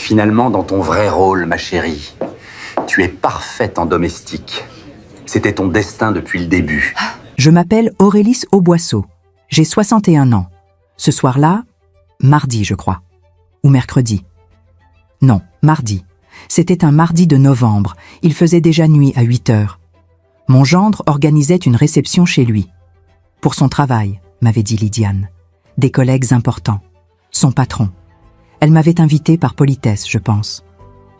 finalement dans ton vrai rôle, ma chérie. Tu es parfaite en domestique. C'était ton destin depuis le début. Je m'appelle Aurélis Auboisseau. J'ai 61 ans. Ce soir-là, mardi, je crois. Ou mercredi. Non, mardi. C'était un mardi de novembre. Il faisait déjà nuit à 8 heures. Mon gendre organisait une réception chez lui. Pour son travail, m'avait dit Lydiane. Des collègues importants. Son patron. Elle m'avait invité par politesse, je pense.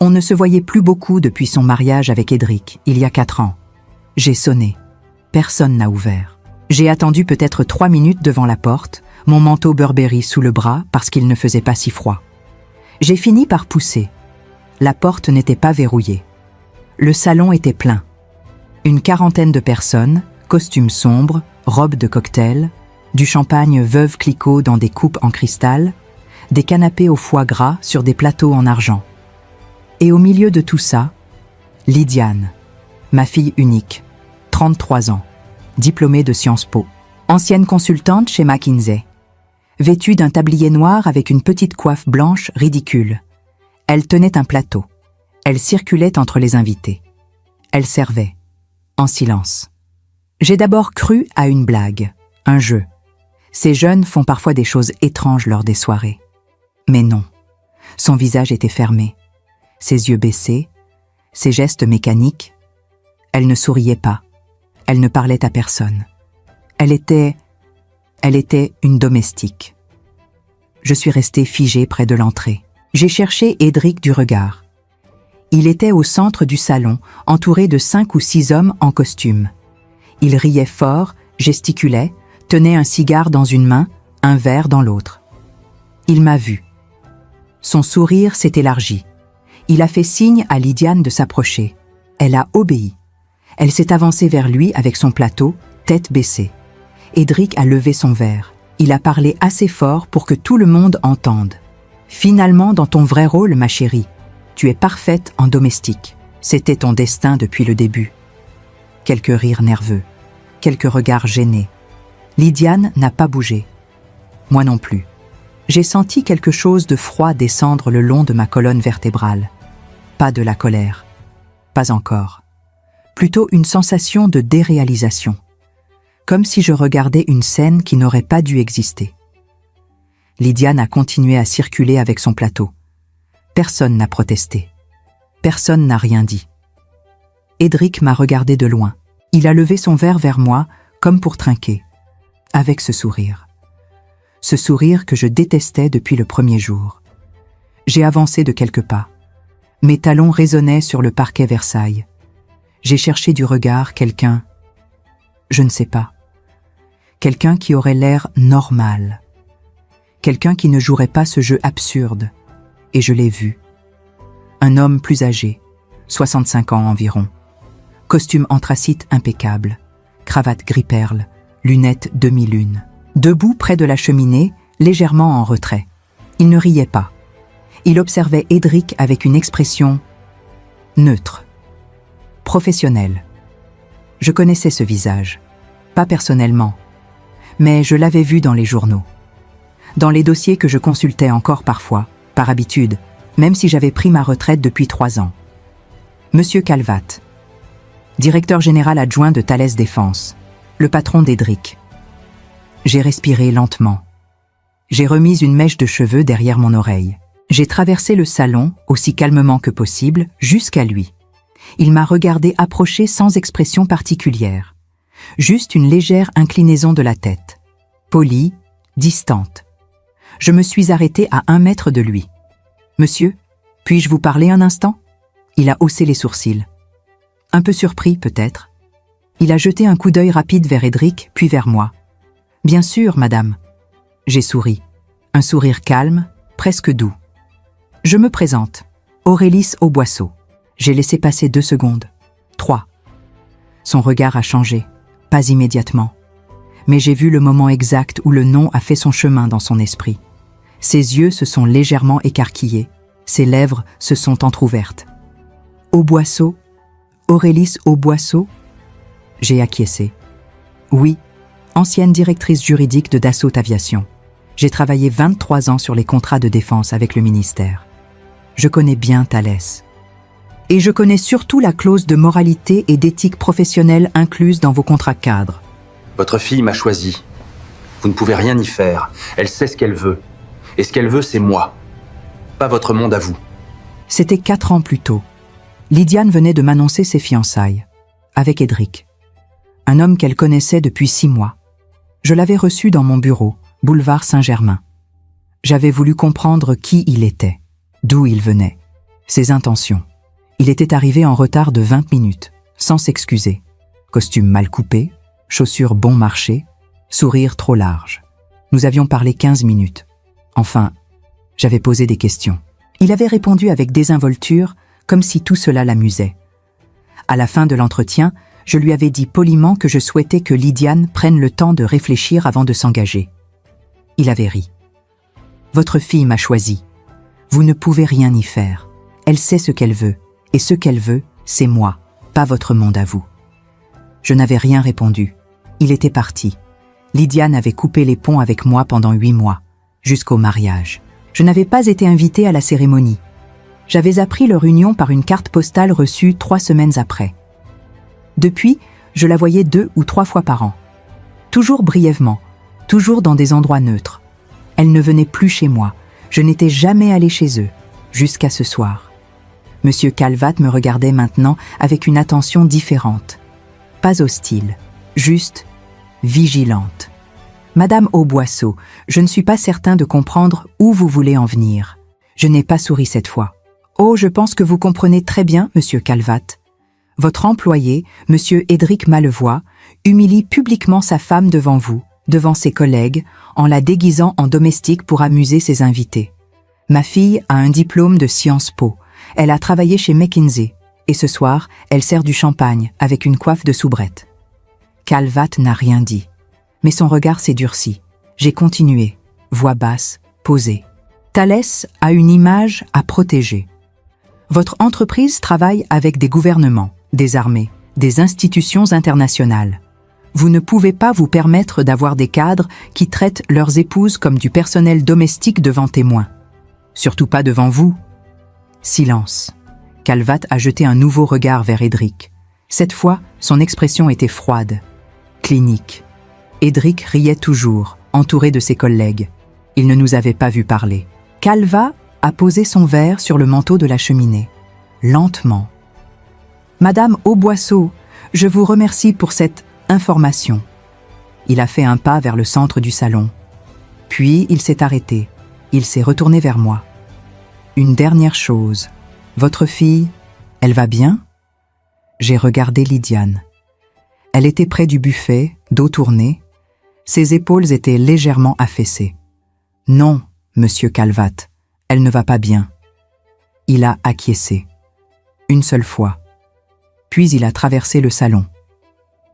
On ne se voyait plus beaucoup depuis son mariage avec Édric, il y a 4 ans. J'ai sonné. Personne n'a ouvert. J'ai attendu peut-être 3 minutes devant la porte, mon manteau Burberry sous le bras parce qu'il ne faisait pas si froid. J'ai fini par pousser. La porte n'était pas verrouillée. Le salon était plein. Une quarantaine de personnes, costumes sombres, robes de cocktail, du champagne Veuve Clicquot dans des coupes en cristal, des canapés au foie gras sur des plateaux en argent. Et au milieu de tout ça, Lydiane, ma fille unique, 33 ans, diplômée de Sciences Po, ancienne consultante chez McKinsey, vêtue d'un tablier noir avec une petite coiffe blanche ridicule. Elle tenait un plateau. Elle circulait entre les invités. Elle servait, en silence. J'ai d'abord cru à une blague, un jeu. Ces jeunes font parfois des choses étranges lors des soirées. Mais non, son visage était fermé, ses yeux baissés, ses gestes mécaniques. Elle ne souriait pas, elle ne parlait à personne. Elle était une domestique. Je suis restée figée près de l'entrée. J'ai cherché Édric du regard. Il était au centre du salon, entouré de 5 ou 6 hommes en costume. Il riait fort, gesticulait, tenait un cigare dans une main, un verre dans l'autre. Il m'a vue. Son sourire s'est élargi. Il a fait signe à Lydiane de s'approcher. Elle a obéi. Elle s'est avancée vers lui avec son plateau, tête baissée. Édric a levé son verre. Il a parlé assez fort pour que tout le monde entende. Finalement, dans ton vrai rôle, ma chérie, tu es parfaite en domestique. C'était ton destin depuis le début. Quelques rires nerveux, quelques regards gênés. Lydiane n'a pas bougé. Moi non plus. J'ai senti quelque chose de froid descendre le long de ma colonne vertébrale. Pas de la colère. Pas encore. Plutôt une sensation de déréalisation. Comme si je regardais une scène qui n'aurait pas dû exister. Lydiane a continué à circuler avec son plateau. Personne n'a protesté. Personne n'a rien dit. Édric m'a regardé de loin. Il a levé son verre vers moi, comme pour trinquer. Avec ce sourire. Ce sourire que je détestais depuis le premier jour. J'ai avancé de quelques pas. Mes talons résonnaient sur le parquet Versailles. J'ai cherché du regard quelqu'un, je ne sais pas, quelqu'un qui aurait l'air normal, quelqu'un qui ne jouerait pas ce jeu absurde, et je l'ai vu. Un homme plus âgé, 65 ans environ, costume anthracite impeccable, cravate gris-perle, lunettes demi-lune, debout près de la cheminée, légèrement en retrait. Il ne riait pas. Il observait Édric avec une expression neutre. Professionnel. Je connaissais ce visage, pas personnellement, mais je l'avais vu dans les journaux, dans les dossiers que je consultais encore parfois, par habitude, même si j'avais pris ma retraite depuis 3 ans. Monsieur Calvat, directeur général adjoint de Thales Défense, le patron d'Édric. J'ai respiré lentement. J'ai remis une mèche de cheveux derrière mon oreille. J'ai traversé le salon, aussi calmement que possible, jusqu'à lui. Il m'a regardé approcher sans expression particulière. Juste une légère inclinaison de la tête. Polie, distante. Je me suis arrêtée à 1 mètre de lui. « Monsieur, puis-je vous parler un instant ?» Il a haussé les sourcils. Un peu surpris, peut-être. Il a jeté un coup d'œil rapide vers Édric, puis vers moi. « Bien sûr, madame. » J'ai souri. Un sourire calme, presque doux. Je me présente. Aurélis Auboisseau. J'ai laissé passer 2 secondes. 3. Son regard a changé. Pas immédiatement. Mais j'ai vu le moment exact où le nom a fait son chemin dans son esprit. Ses yeux se sont légèrement écarquillés. Ses lèvres se sont entr'ouvertes. Auboisseau, Aurélis Auboisseau. J'ai acquiescé. Oui, ancienne directrice juridique de Dassault Aviation. J'ai travaillé 23 ans sur les contrats de défense avec le ministère. Je connais bien Thalès. Et je connais surtout la clause de moralité et d'éthique professionnelle incluse dans vos contrats cadres. Votre fille m'a choisi. Vous ne pouvez rien y faire. Elle sait ce qu'elle veut. Et ce qu'elle veut, c'est moi. Pas votre monde à vous. C'était 4 ans plus tôt. Lydiane venait de m'annoncer ses fiançailles, avec Édric. Un homme qu'elle connaissait depuis 6 mois. Je l'avais reçu dans mon bureau, boulevard Saint-Germain. J'avais voulu comprendre qui il était, d'où il venait, ses intentions. Il était arrivé en retard de 20 minutes, sans s'excuser. Costume mal coupé, chaussures bon marché, sourire trop large. Nous avions parlé 15 minutes. Enfin, j'avais posé des questions. Il avait répondu avec désinvolture, comme si tout cela l'amusait. À la fin de l'entretien, je lui avais dit poliment que je souhaitais que Lydiane prenne le temps de réfléchir avant de s'engager. Il avait ri. « Votre fille m'a choisi. Vous ne pouvez rien y faire. Elle sait ce qu'elle veut, et ce qu'elle veut, c'est moi, pas votre monde à vous. » Je n'avais rien répondu. Il était parti. Lydiane avait coupé les ponts avec moi pendant 8 mois, jusqu'au mariage. Je n'avais pas été invitée à la cérémonie. J'avais appris leur union par une carte postale reçue 3 semaines après. Depuis, je la voyais 2 ou 3 fois par an. Toujours brièvement, toujours dans des endroits neutres. Elle ne venait plus chez moi. Je n'étais jamais allée chez eux, jusqu'à ce soir. Monsieur Calvat me regardait maintenant avec une attention différente. Pas hostile, juste vigilante. Madame Auboisseau, je ne suis pas certain de comprendre où vous voulez en venir. Je n'ai pas souri cette fois. Oh, je pense que vous comprenez très bien, monsieur Calvat. Votre employé, monsieur Édric Malevoie, humilie publiquement sa femme devant vous, devant ses collègues, en la déguisant en domestique pour amuser ses invités. Ma fille a un diplôme de Sciences Po. Elle a travaillé chez McKinsey. Et ce soir, elle sert du champagne avec une coiffe de soubrette. Calvat n'a rien dit. Mais son regard s'est durci. J'ai continué, voix basse, posée. Thalès a une image à protéger. Votre entreprise travaille avec des gouvernements, des armées, des institutions internationales. Vous ne pouvez pas vous permettre d'avoir des cadres qui traitent leurs épouses comme du personnel domestique devant témoins. Surtout pas devant vous. Silence. Calvat a jeté un nouveau regard vers Édric. Cette fois, son expression était froide, clinique. Édric riait toujours, entouré de ses collègues. Il ne nous avait pas vu parler. Calvat a posé son verre sur le manteau de la cheminée, lentement. « Madame Auboisseau, je vous remercie pour cette information. » Il a fait un pas vers le centre du salon. Puis il s'est arrêté. Il s'est retourné vers moi. « Une dernière chose. Votre fille, elle va bien ?» J'ai regardé Lydiane. Elle était près du buffet, dos tourné. Ses épaules étaient légèrement affaissées. « Non, monsieur Calvat, elle ne va pas bien. » Il a acquiescé. Une seule fois. Puis il a traversé le salon,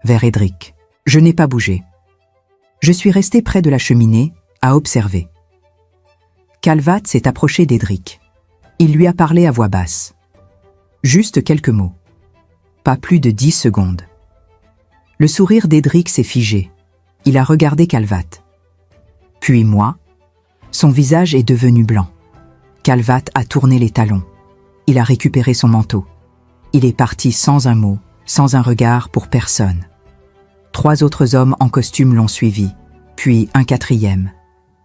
vers Édric. Je n'ai pas bougé. Je suis resté près de la cheminée, à observer. Calvat s'est approché d'Édric. Il lui a parlé à voix basse. Juste quelques mots. Pas plus de 10 secondes. Le sourire d'Édric s'est figé. Il a regardé Calvat. Puis moi. Son visage est devenu blanc. Calvat a tourné les talons. Il a récupéré son manteau. Il est parti sans un mot, sans un regard pour personne. 3 autres hommes en costume l'ont suivi, puis un 4e,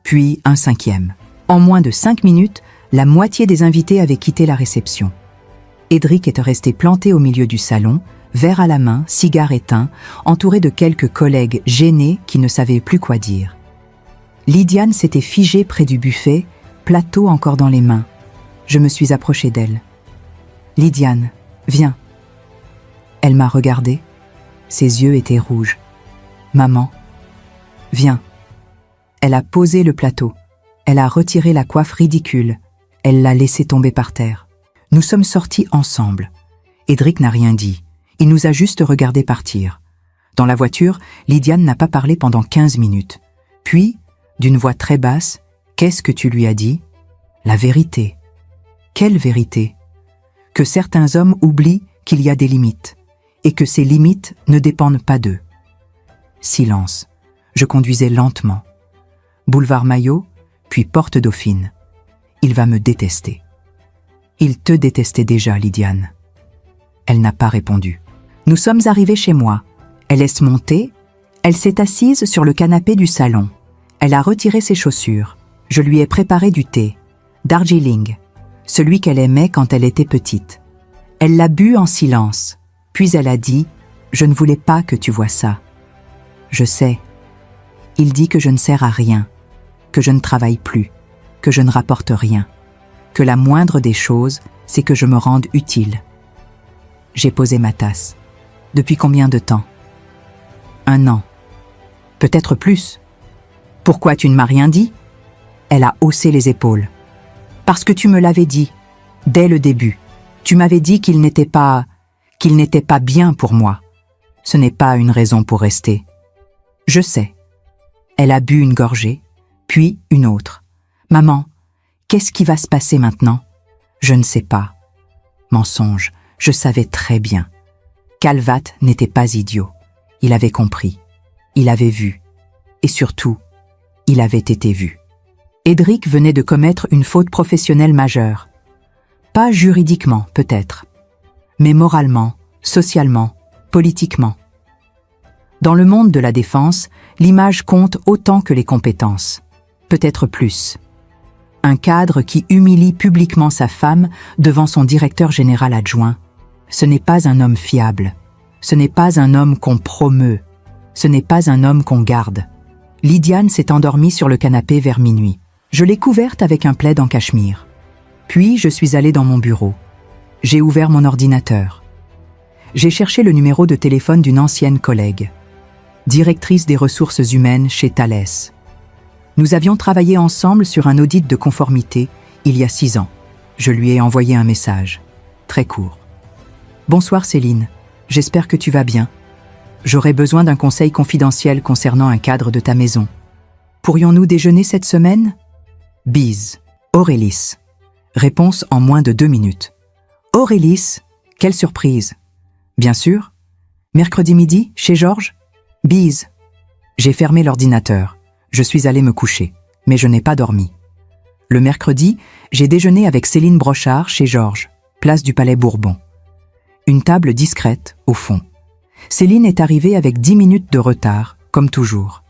puis un 5e. En moins de 5 minutes, la moitié des invités avaient quitté la réception. Édric était resté planté au milieu du salon, verre à la main, cigare éteint, entouré de quelques collègues gênés qui ne savaient plus quoi dire. Lydiane s'était figée près du buffet, plateau encore dans les mains. Je me suis approchée d'elle. « Lydiane, viens. » Elle m'a regardée. Ses yeux étaient rouges. « Maman, viens. » Elle a posé le plateau. Elle a retiré la coiffe ridicule. Elle l'a laissée tomber par terre. Nous sommes sortis ensemble. Édric n'a rien dit. Il nous a juste regardé partir. Dans la voiture, Lydiane n'a pas parlé pendant 15 minutes. Puis, d'une voix très basse, « Qu'est-ce que tu lui as dit ?»« La vérité. » « Quelle vérité ? Que certains hommes oublient qu'il y a des limites, et que ces limites ne dépendent pas d'eux. Silence. Je conduisais lentement. Boulevard Maillot, puis Porte Dauphine. Il va me détester. Il te détestait déjà, Lydiane. Elle n'a pas répondu. Nous sommes arrivés chez moi. Elle laisse monter. Elle s'est assise sur le canapé du salon. Elle a retiré ses chaussures. Je lui ai préparé du thé. Darjeeling, celui qu'elle aimait quand elle était petite. Elle l'a bu en silence. Puis elle a dit « Je ne voulais pas que tu vois ça. » Je sais. Il dit que je ne sers à rien, que je ne travaille plus, que je ne rapporte rien, que la moindre des choses, c'est que je me rende utile. J'ai posé ma tasse. Depuis combien de temps? 1 an. Peut-être plus. Pourquoi tu ne m'as rien dit? Elle a haussé les épaules. Parce que tu me l'avais dit, dès le début. Tu m'avais dit qu'il n'était pas bien pour moi. Ce n'est pas une raison pour rester. Je sais. Elle a bu une gorgée, puis une autre. Maman, qu'est-ce qui va se passer maintenant? Je ne sais pas. Mensonge, je savais très bien. Calvat n'était pas idiot. Il avait compris. Il avait vu. Et surtout, il avait été vu. Édric venait de commettre une faute professionnelle majeure. Pas juridiquement, peut-être, mais moralement, socialement, politiquement. Dans le monde de la défense, l'image compte autant que les compétences, peut-être plus. Un cadre qui humilie publiquement sa femme devant son directeur général adjoint, ce n'est pas un homme fiable, ce n'est pas un homme qu'on promeut, ce n'est pas un homme qu'on garde. Lydiane s'est endormie sur le canapé vers minuit. Je l'ai couverte avec un plaid en cachemire. Puis je suis allée dans mon bureau. J'ai ouvert mon ordinateur. J'ai cherché le numéro de téléphone d'une ancienne collègue, directrice des ressources humaines chez Thales. Nous avions travaillé ensemble sur un audit de conformité il y a 6 ans. Je lui ai envoyé un message, très court. « Bonsoir Céline, j'espère que tu vas bien. J'aurais besoin d'un conseil confidentiel concernant un cadre de ta maison. Pourrions-nous déjeuner cette semaine? Bise. Aurélis. » Réponse en moins de 2 minutes. « Aurélis, quelle surprise. Bien sûr. Mercredi midi, chez Georges? Bise. » J'ai fermé l'ordinateur. Je suis allé me coucher, mais je n'ai pas dormi. Le mercredi, j'ai déjeuné avec Céline Brochard chez Georges, place du Palais Bourbon. Une table discrète, au fond. Céline est arrivée avec 10 minutes de retard, comme toujours.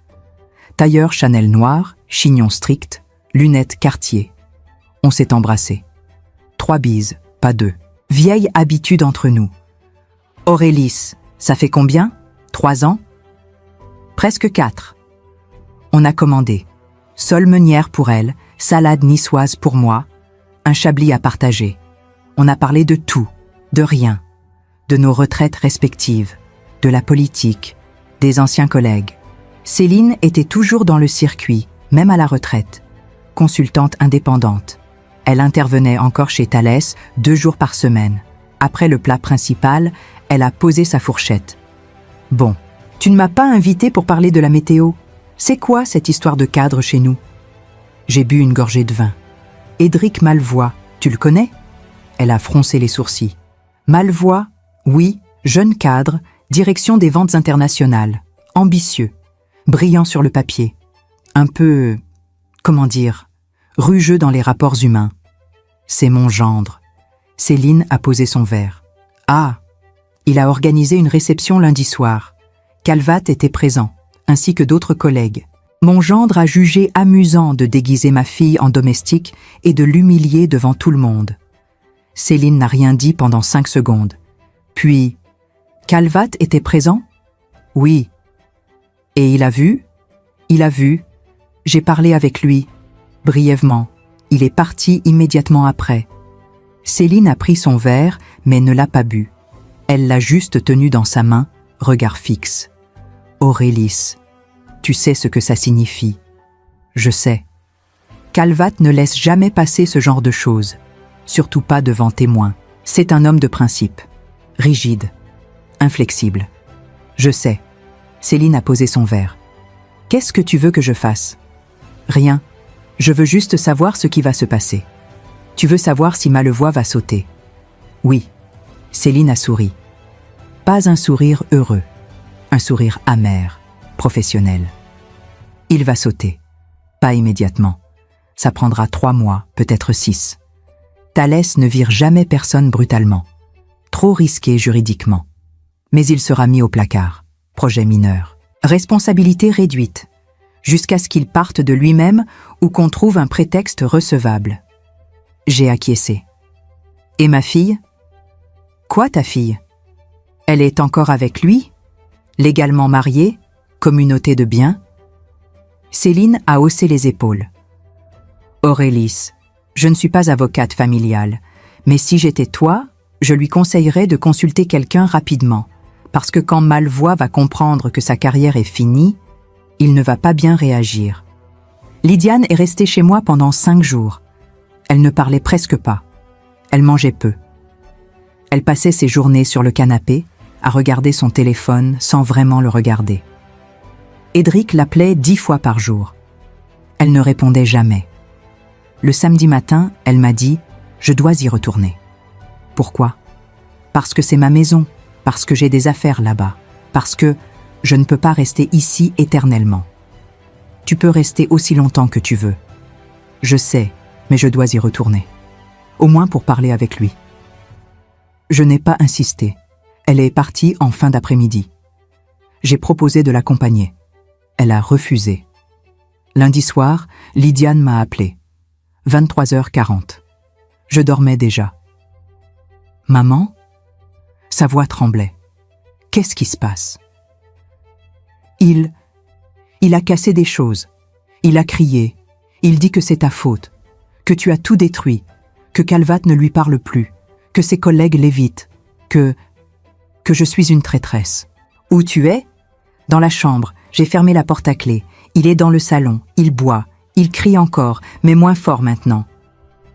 Tailleur Chanel noir, chignon strict, lunettes Cartier. On s'est embrassés. 3 bises, pas 2. Vieille habitude entre nous. Aurélis, ça fait combien? 3 ans? Presque 4. On a commandé. Sole meunière pour elle, salade niçoise pour moi, un chablis à partager. On a parlé de tout, de rien, de nos retraites respectives, de la politique, des anciens collègues. Céline était toujours dans le circuit, même à la retraite. Consultante indépendante. Elle intervenait encore chez Thales 2 jours par semaine. Après le plat principal, elle a posé sa fourchette. « Bon, tu ne m'as pas invité pour parler de la météo. C'est quoi cette histoire de cadre chez nous ?» J'ai bu une gorgée de vin. « Édric Malvois, tu le connais ?» Elle a froncé les sourcils. « Malvois, oui, jeune cadre, direction des ventes internationales, ambitieux, brillant sur le papier, un peu, comment dire, rugeux dans les rapports humains. C'est mon gendre. » Céline a posé son verre. « Ah, il a organisé une réception lundi soir. Calvat était présent, ainsi que d'autres collègues. Mon gendre a jugé amusant de déguiser ma fille en domestique et de l'humilier devant tout le monde. » Céline n'a rien dit pendant 5 secondes. Puis, « Calvat était présent? » « Oui. »« Et il a vu? » ?»« Il a vu. J'ai parlé avec lui. Brièvement. Il est parti immédiatement après. » Céline a pris son verre, mais ne l'a pas bu. Elle l'a juste tenu dans sa main, regard fixe. « Aurélis, tu sais ce que ça signifie. » « Je sais. Calvat ne laisse jamais passer ce genre de choses, surtout pas devant témoins. C'est un homme de principe, rigide, inflexible. »« Je sais. » Céline a posé son verre. « Qu'est-ce que tu veux que je fasse? »« Rien. Je veux juste savoir ce qui va se passer. » « Tu veux savoir si Malvois va sauter? » ?»« Oui. » Céline a souri. Pas un sourire heureux, un sourire amer, professionnel. « Il va sauter. Pas immédiatement. Ça prendra 3 mois, peut-être 6. Thalès ne vire jamais personne brutalement. Trop risqué juridiquement. Mais il sera mis au placard. Projet mineur. Responsabilité réduite. Jusqu'à ce qu'il parte de lui-même ou qu'on trouve un prétexte recevable. J'ai acquiescé. Et ma fille? Quoi, ta fille? Elle est encore avec lui? Légalement mariée? Communauté de biens? Céline a haussé les épaules. Aurélis, je ne suis pas avocate familiale, mais si j'étais toi, je lui conseillerais de consulter quelqu'un rapidement, parce que quand Malvois va comprendre que sa carrière est finie, il ne va pas bien réagir. Lydiane est restée chez moi pendant 5 jours. Elle ne parlait presque pas. Elle mangeait peu. Elle passait ses journées sur le canapé, à regarder son téléphone sans vraiment le regarder. Édric l'appelait 10 fois par jour. Elle ne répondait jamais. Le samedi matin, elle m'a dit « Je dois y retourner ». Pourquoi? Parce que c'est ma maison, parce que j'ai des affaires là-bas, parce que je ne peux pas rester ici éternellement. Tu peux rester aussi longtemps que tu veux. Je sais, mais je dois y retourner. Au moins pour parler avec lui. Je n'ai pas insisté. Elle est partie en fin d'après-midi. J'ai proposé de l'accompagner. Elle a refusé. Lundi soir, Lydiane m'a appelé. 23h40. Je dormais déjà. Maman? Sa voix tremblait. Qu'est-ce qui se passe? Il a cassé des choses. Il a crié. Il dit que c'est ta faute. Que tu as tout détruit. Que Calvat ne lui parle plus. Que ses collègues l'évitent. Que je suis une traîtresse. Où tu es? Dans la chambre. J'ai fermé la porte à clé. Il est dans le salon. Il boit. Il crie encore, mais moins fort maintenant.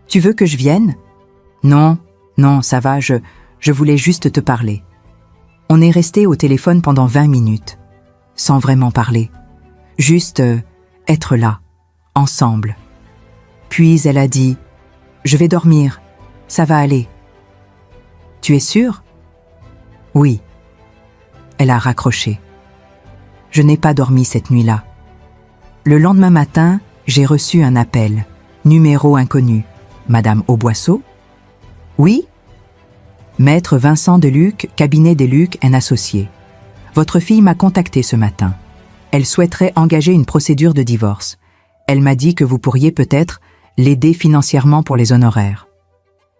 Tu veux que je vienne? Non, ça va, je voulais juste te parler. On est resté au téléphone pendant 20 minutes, sans vraiment parler. Juste être là, ensemble. Puis elle a dit « Je vais dormir, ça va aller. » Tu es sûre? Oui. Elle a raccroché. Je n'ai pas dormi cette nuit-là. Le lendemain matin, j'ai reçu un appel. Numéro inconnu. Madame Auboisseau? Oui? Maître Vincent Deluc, cabinet Deluc, un associé. Votre fille m'a contacté ce matin. Elle souhaiterait engager une procédure de divorce. Elle m'a dit que vous pourriez peut-être l'aider financièrement pour les honoraires.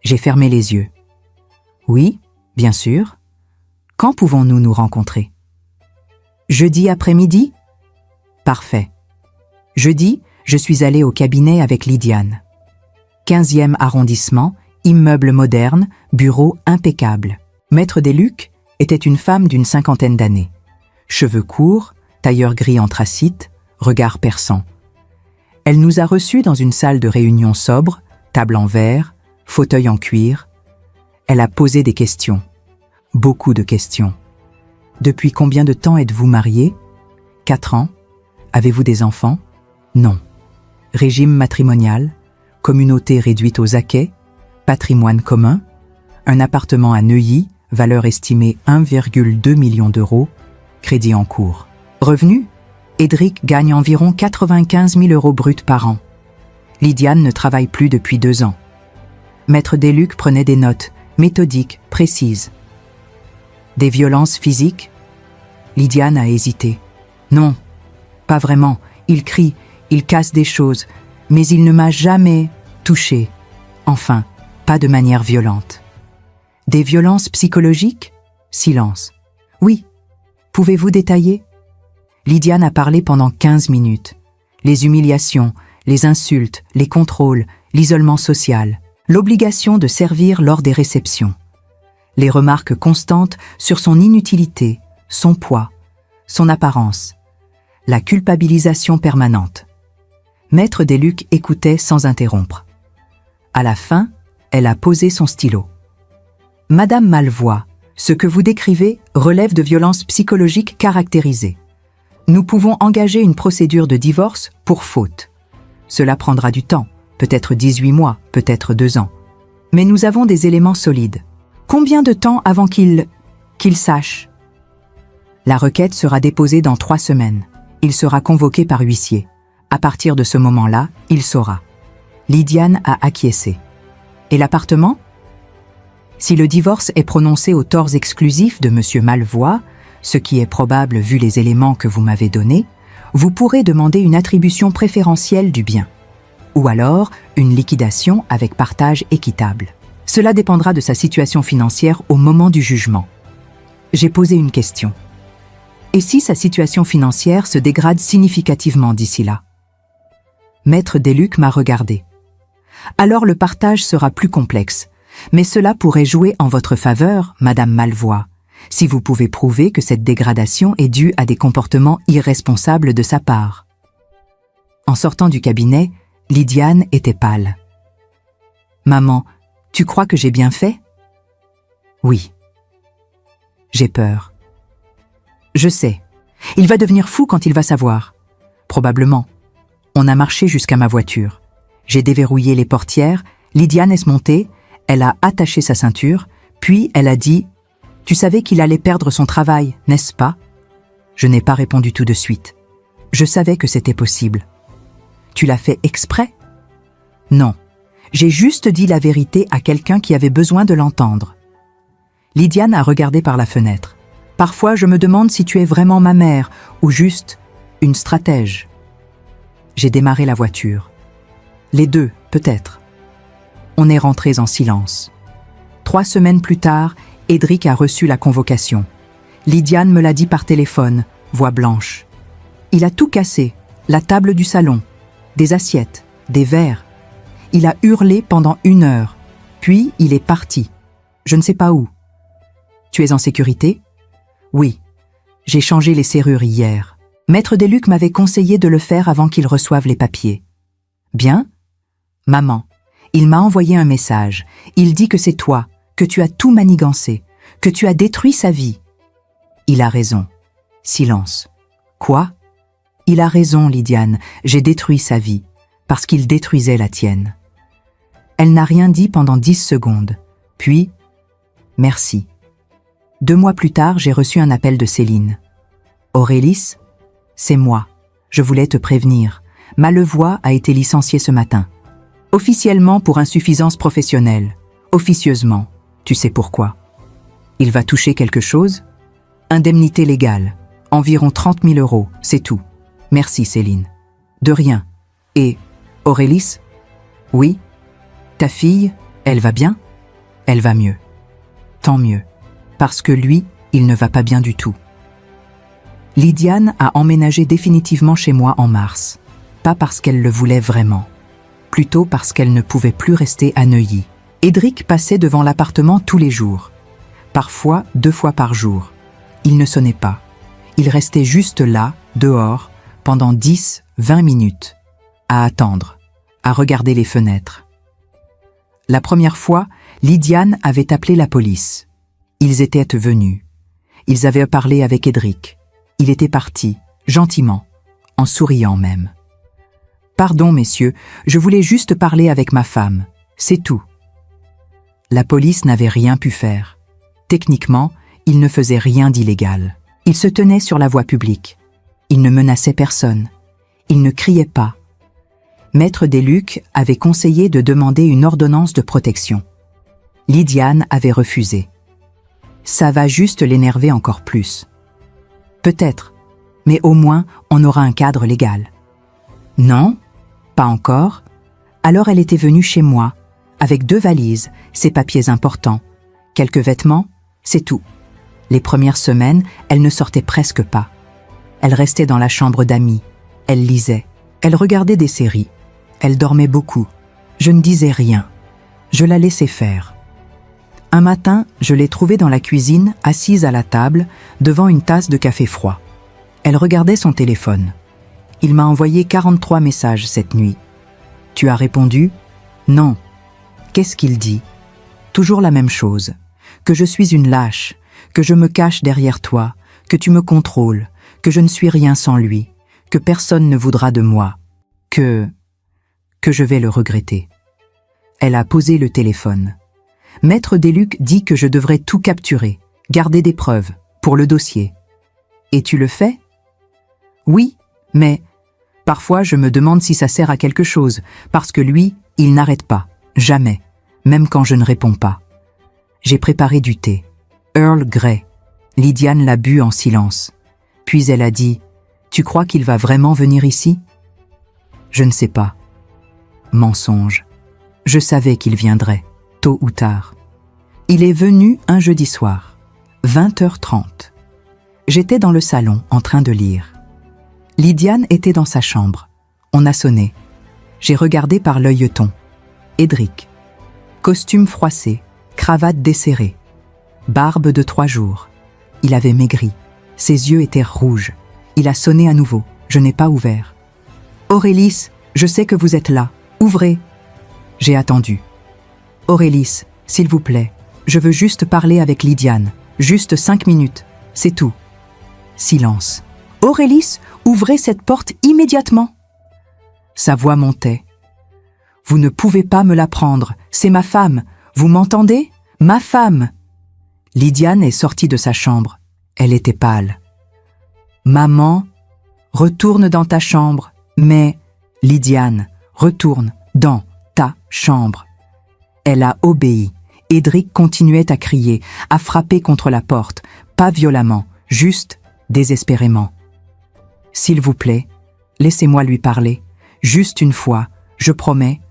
J'ai fermé les yeux. Oui, bien sûr. Quand pouvons-nous nous rencontrer? Jeudi après-midi? Parfait. Jeudi, je suis allée au cabinet avec Lydiane. 15e arrondissement, immeuble moderne, bureau impeccable. Maître Deluc était une femme d'une 50aine d'années. Cheveux courts, tailleur gris anthracite, regard perçant. Elle nous a reçus dans une salle de réunion sobre, table en verre, fauteuil en cuir. Elle a posé des questions. Beaucoup de questions. Depuis combien de temps êtes-vous mariés? 4 ans. Avez-vous des enfants? Non. Régime matrimonial? Communauté réduite aux acquets? Patrimoine commun? Un appartement à Neuilly, valeur estimée 1,2 million d'euros, crédit en cours. Revenu? Édric gagne environ 95 000 euros bruts par an. Lydiane ne travaille plus depuis 2 ans. Maître Deluc prenait des notes, méthodiques, précises. Des violences physiques? Lydiane a hésité. Non, pas vraiment. Il crie, il casse des choses, mais il ne m'a jamais touchée. Enfin, pas de manière violente. Des violences psychologiques? Silence. Oui. Pouvez-vous détailler? Lydiane a parlé pendant 15 minutes. Les humiliations, les insultes, les contrôles, l'isolement social, l'obligation de servir lors des réceptions. Les remarques constantes sur son inutilité, son poids, son apparence. La culpabilisation permanente. Maître Deluc écoutait sans interrompre. À la fin, elle a posé son stylo. Madame Malvois, ce que vous décrivez relève de violences psychologiques caractérisées. Nous pouvons engager une procédure de divorce pour faute. Cela prendra du temps, peut-être 18 mois, peut-être 2 ans. Mais nous avons des éléments solides. Combien de temps avant qu'il sache? La requête sera déposée dans 3 semaines. Il sera convoqué par huissier. À partir de ce moment-là, il saura. Lydiane a acquiescé. Et l'appartement? Si le divorce est prononcé aux torts exclusifs de M. Malvois, ce qui est probable vu les éléments que vous m'avez donnés, vous pourrez demander une attribution préférentielle du bien, ou alors une liquidation avec partage équitable. Cela dépendra de sa situation financière au moment du jugement. J'ai posé une question. Et si sa situation financière se dégrade significativement d'ici là? Maître Desluc m'a regardé. Alors le partage sera plus complexe, mais cela pourrait jouer en votre faveur, Madame Malvois, si vous pouvez prouver que cette dégradation est due à des comportements irresponsables de sa part. En sortant du cabinet, Lydiane était pâle. « Maman, tu crois que j'ai bien fait ?»« Oui. » « J'ai peur. »« Je sais. Il va devenir fou quand il va savoir. »« Probablement. » On a marché jusqu'à ma voiture. J'ai déverrouillé les portières, Lydiane est montée, elle a attaché sa ceinture, puis elle a dit « Tu savais qu'il allait perdre son travail, n'est-ce pas ?» Je n'ai pas répondu tout de suite. Je savais que c'était possible. « Tu l'as fait exprès ?» Non. J'ai juste dit la vérité à quelqu'un qui avait besoin de l'entendre. Lydiane a regardé par la fenêtre. Parfois, je me demande si tu es vraiment ma mère ou juste une stratège. J'ai démarré la voiture. Les deux, peut-être. On est rentrés en silence. 3 semaines plus tard, Édric a reçu la convocation. Lydiane me l'a dit par téléphone, voix blanche. Il a tout cassé, la table du salon, des assiettes, des verres. Il a hurlé pendant 1 heure, puis il est parti. Je ne sais pas où. Tu es en sécurité? Oui. J'ai changé les serrures hier. Maître Desluc m'avait conseillé de le faire avant qu'il reçoive les papiers. Bien? Maman, il m'a envoyé un message. Il dit que c'est toi, que tu as tout manigancé, que tu as détruit sa vie. Il a raison. Silence. Quoi? Il a raison, Lydiane, j'ai détruit sa vie, parce qu'il détruisait la tienne. Elle n'a rien dit pendant 10 secondes. Puis, merci. 2 mois plus tard, j'ai reçu un appel de Céline. Aurélis, c'est moi. Je voulais te prévenir. Malvois a été licencié ce matin. Officiellement pour insuffisance professionnelle. Officieusement. Tu sais pourquoi. Il va toucher quelque chose? Indemnité légale. Environ 30 000 €, c'est tout. Merci Céline. De rien. Et, Aurélis? Oui? Ta fille, elle va bien? Elle va mieux. Tant mieux. Parce que lui, il ne va pas bien du tout. Lydiane a emménagé définitivement chez moi en mars. Pas parce qu'elle le voulait vraiment. Plutôt parce qu'elle ne pouvait plus rester à Neuilly. Édric passait devant l'appartement tous les jours. Parfois 2 fois par jour. Il ne sonnait pas. Il restait juste là, dehors, pendant 10-20 minutes, à attendre, à regarder les fenêtres. La première fois, Lydiane avait appelé la police. Ils étaient venus. Ils avaient parlé avec Édric. Il était parti, gentiment, en souriant même. « Pardon, messieurs, je voulais juste parler avec ma femme. C'est tout. » La police n'avait rien pu faire. Techniquement, il ne faisait rien d'illégal. Il se tenait sur la voie publique. Il ne menaçait personne. Il ne criait pas. Maître Desluc avait conseillé de demander une ordonnance de protection. Lydiane avait refusé. Ça va juste l'énerver encore plus. Peut-être, mais au moins on aura un cadre légal. Non, pas encore. Alors elle était venue chez moi, avec 2 valises, ses papiers importants, quelques vêtements, c'est tout. Les premières semaines, elle ne sortait presque pas. Elle restait dans la chambre d'amis, elle lisait, elle regardait des séries, elle dormait beaucoup. Je ne disais rien, je la laissais faire. Un matin, je l'ai trouvée dans la cuisine, assise à la table, devant une tasse de café froid. Elle regardait son téléphone. Il m'a envoyé 43 messages cette nuit. Tu as répondu? Non. Qu'est-ce qu'il dit? Toujours la même chose. Que je suis une lâche, que je me cache derrière toi, que tu me contrôles, que je ne suis rien sans lui, que personne ne voudra de moi, que je vais le regretter. Elle a posé le téléphone. Maître Desluc dit que je devrais tout capturer, garder des preuves, pour le dossier. Et tu le fais? Oui, mais parfois je me demande si ça sert à quelque chose, parce que lui, il n'arrête pas, jamais. même quand je ne réponds pas. J'ai préparé du thé. Earl Grey. Lydiane l'a bu en silence. Puis elle a dit « Tu crois qu'il va vraiment venir ici ?» Je ne sais pas. Mensonge. Je savais qu'il viendrait, tôt ou tard. Il est venu un jeudi soir, 20h30. J'étais dans le salon, en train de lire. Lydiane était dans sa chambre. On a sonné. J'ai regardé par l'œilleton. Édric. Costume froissé, cravate desserrée. Barbe de 3 jours. Il avait maigri. Ses yeux étaient rouges. Il a sonné à nouveau. Je n'ai pas ouvert. « Aurélis, je sais que vous êtes là. Ouvrez !» J'ai attendu. « Aurélis, s'il vous plaît, je veux juste parler avec Lydiane. Juste 5 minutes. C'est tout. » Silence. « Aurélis, ouvrez cette porte immédiatement !» Sa voix montait. « Vous ne pouvez pas me la prendre. C'est ma femme. Vous m'entendez? Ma femme !» Lydiane est sortie de sa chambre. Elle était pâle. « Maman, retourne dans ta chambre. » Mais, Lydiane, retourne dans ta chambre. Elle a obéi. Édric continuait à crier, à frapper contre la porte, pas violemment, juste désespérément. « S'il vous plaît, laissez-moi lui parler. Juste une fois, je promets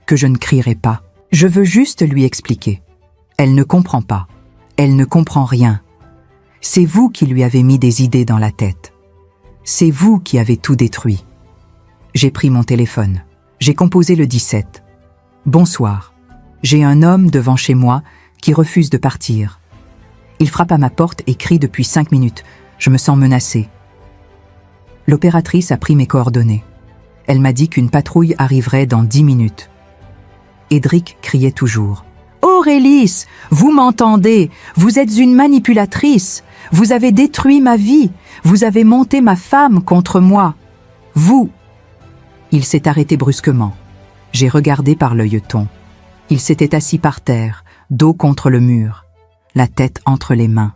que je ne crierai pas. Je veux juste lui expliquer. Elle ne comprend pas. Elle ne comprend rien. C'est vous qui lui avez mis des idées dans la tête. C'est vous qui avez tout détruit. » J'ai pris mon téléphone. J'ai composé le 17. « Bonsoir. J'ai un homme devant chez moi qui refuse de partir. Il frappe à ma porte et crie depuis 5 minutes. Je me sens menacée. » L'opératrice a pris mes coordonnées. Elle m'a dit qu'une patrouille arriverait dans 10 minutes. Édric criait toujours. « Aurélis, vous m'entendez? Vous êtes une manipulatrice. Vous avez détruit ma vie. Vous avez monté ma femme contre moi. Vous !» Il s'est arrêté brusquement. J'ai regardé par l'œilleton. Il s'était assis par terre, dos contre le mur, la tête entre les mains.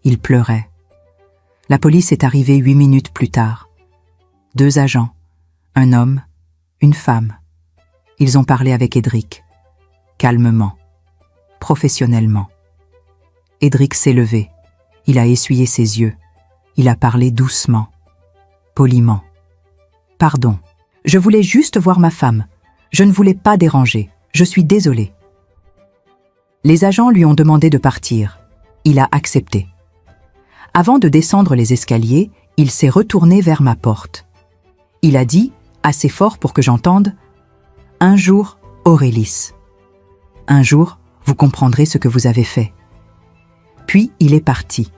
Il pleurait. La police est arrivée 8 minutes plus tard. 2 agents, un homme, une femme. Ils ont parlé avec Édric, calmement, professionnellement. Édric s'est levé. Il a essuyé ses yeux. Il a parlé doucement, poliment. « Pardon, je voulais juste voir ma femme. Je ne voulais pas déranger. Je suis désolé. » Les agents lui ont demandé de partir. Il a accepté. Avant de descendre les escaliers, il s'est retourné vers ma porte. Il a dit, assez fort pour que j'entende, « Un jour, Aurélis. Un jour, vous comprendrez ce que vous avez fait. » Puis il est parti.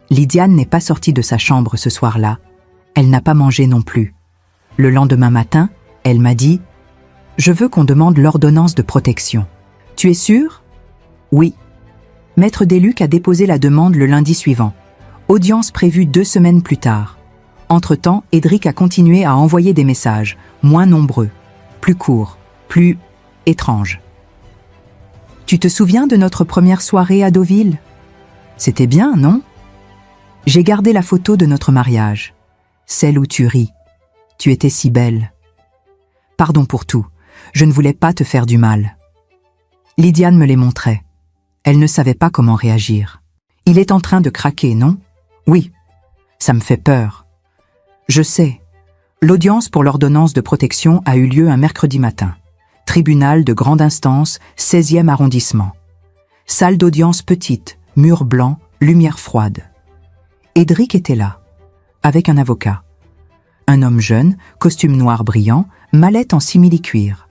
Lydiane n'est pas sortie de sa chambre ce soir-là. Elle n'a pas mangé non plus. Le lendemain matin, elle m'a dit « Je veux qu'on demande l'ordonnance de protection. Tu es sûr ?»« Oui. » Maître Desluc a déposé la demande le lundi suivant. Audience prévue 2 semaines plus tard. Entre-temps, Édric a continué à envoyer des messages, moins nombreux, plus courts, plus étranges. « Tu te souviens de notre première soirée à Deauville ? C'était bien, non ? J'ai gardé la photo de notre mariage, celle où tu ris. Tu étais si belle. Pardon pour tout, je ne voulais pas te faire du mal. » Lydiane me les montrait. Elle ne savait pas comment réagir. « Il est en train de craquer, non ? Oui, ça me fait peur. Je sais. L'audience pour l'ordonnance de protection a eu lieu un mercredi matin. Tribunal de grande instance, 16e arrondissement. Salle d'audience petite, mur blanc, lumière froide. Édric était là, avec un avocat. Un homme jeune, costume noir brillant, mallette en simili-cuir.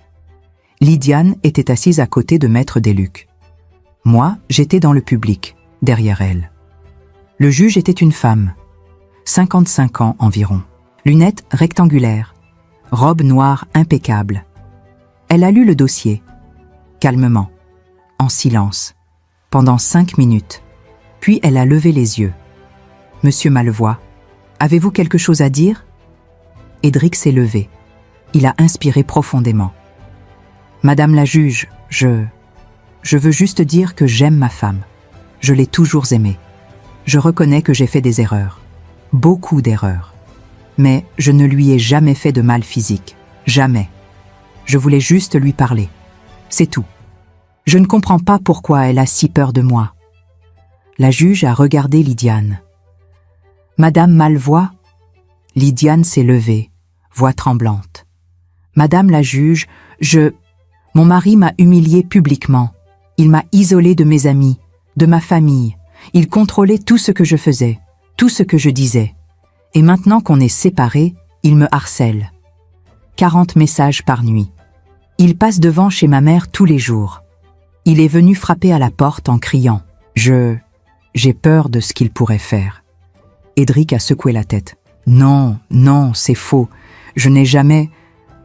Lydiane était assise à côté de Maître Desluc. Moi, j'étais dans le public, derrière elle. Le juge était une femme, 55 ans environ, lunettes rectangulaires, robe noire impeccable. Elle a lu le dossier, calmement, en silence, pendant 5 minutes. Puis elle a levé les yeux. « Monsieur Malevoy, avez-vous quelque chose à dire ?» Édric s'est levé. Il a inspiré profondément. « Madame la juge, je veux juste dire que j'aime ma femme. Je l'ai toujours aimée. Je reconnais que j'ai fait des erreurs. Beaucoup d'erreurs. Mais je ne lui ai jamais fait de mal physique. Jamais. Je voulais juste lui parler. C'est tout. Je ne comprends pas pourquoi elle a si peur de moi. » La juge a regardé Lydiane. « Madame Malvoie ?» Lydiane s'est levée, voix tremblante. « Madame la juge, Mon mari m'a humiliée publiquement. Il m'a isolée de mes amis, de ma famille. Il contrôlait tout ce que je faisais, tout ce que je disais. Et maintenant qu'on est séparés, il me harcèle. 40 messages par nuit. Il passe devant chez ma mère tous les jours. Il est venu frapper à la porte en criant. J'ai peur de ce qu'il pourrait faire. » Édric a secoué la tête. « Non, non, c'est faux. Je n'ai jamais...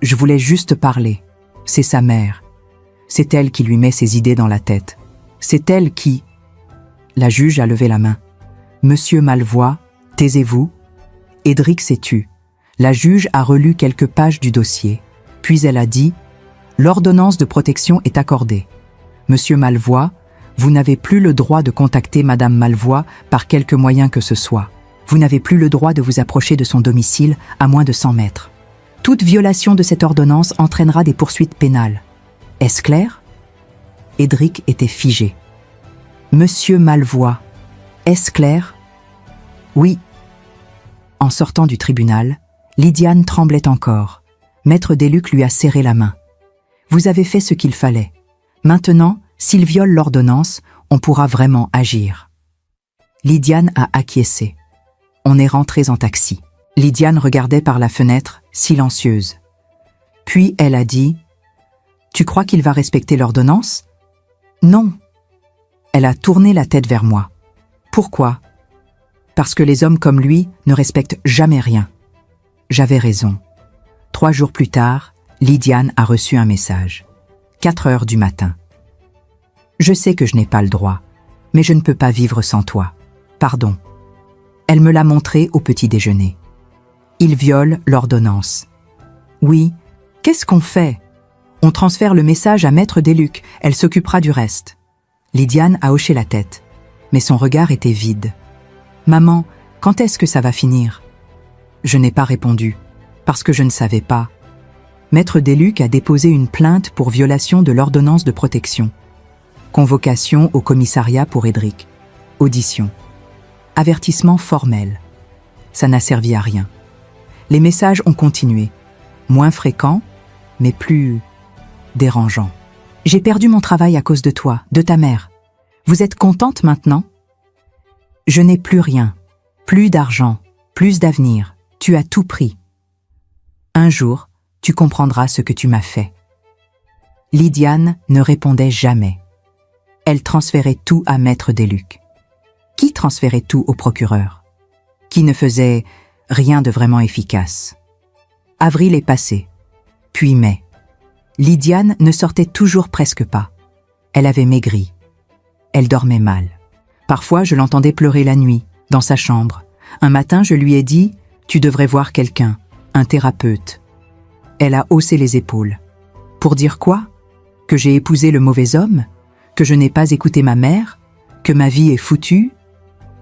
Je voulais juste parler. C'est sa mère. C'est elle qui lui met ses idées dans la tête. C'est elle qui... » La juge a levé la main. « Monsieur Malvoie, taisez-vous. » Édric s'est tu. La juge a relu quelques pages du dossier. Puis elle a dit « L'ordonnance de protection est accordée. Monsieur Malvoie, vous n'avez plus le droit de contacter Madame Malvoie par quelque moyen que ce soit. Vous n'avez plus le droit de vous approcher de son domicile à moins de 100 mètres. Toute violation de cette ordonnance entraînera des poursuites pénales. Est-ce clair ?» Édric était figé. « Monsieur Malvoie, est-ce clair ?» « Oui. » En sortant du tribunal, Lydiane tremblait encore. Maître Desluc lui a serré la main. « Vous avez fait ce qu'il fallait. Maintenant, s'il viole l'ordonnance, on pourra vraiment agir. » Lydiane a acquiescé. On est rentrés en taxi. Lydiane regardait par la fenêtre, silencieuse. Puis elle a dit « Tu crois qu'il va respecter l'ordonnance ?»« Non. » Elle a tourné la tête vers moi. « Pourquoi ?»« Parce que les hommes comme lui ne respectent jamais rien. » J'avais raison. 3 jours plus tard, Lydiane a reçu un message. 4 heures du matin. « Je sais que je n'ai pas le droit, mais je ne peux pas vivre sans toi. Pardon. » Elle me l'a montré au petit déjeuner. Il viole l'ordonnance. Oui, qu'est-ce qu'on fait? On transfère le message à Maître Desluc, elle s'occupera du reste. Lydiane a hoché la tête, mais son regard était vide. Maman, quand est-ce que ça va finir? Je n'ai pas répondu, parce que je ne savais pas. Maître Desluc a déposé une plainte pour violation de l'ordonnance de protection. Convocation au commissariat pour Édric. Audition. Avertissement formel. Ça n'a servi à rien. Les messages ont continué, moins fréquents, mais plus dérangeants. « J'ai perdu mon travail à cause de toi, de ta mère. Vous êtes contente maintenant? Je n'ai plus rien, plus d'argent, plus d'avenir. Tu as tout pris. Un jour, tu comprendras ce que tu m'as fait. » Lydiane ne répondait jamais. Elle transférait tout à Maître Desluc. Qui transférait tout au procureur? Qui ne faisait rien de vraiment efficace? Avril est passé, puis mai. Lydiane ne sortait toujours presque pas. Elle avait maigri. Elle dormait mal. Parfois, je l'entendais pleurer la nuit, dans sa chambre. Un matin, je lui ai dit « Tu devrais voir quelqu'un, un thérapeute. » Elle a haussé les épaules. Pour dire quoi? Que j'ai épousé le mauvais homme? Que je n'ai pas écouté ma mère? Que ma vie est foutue?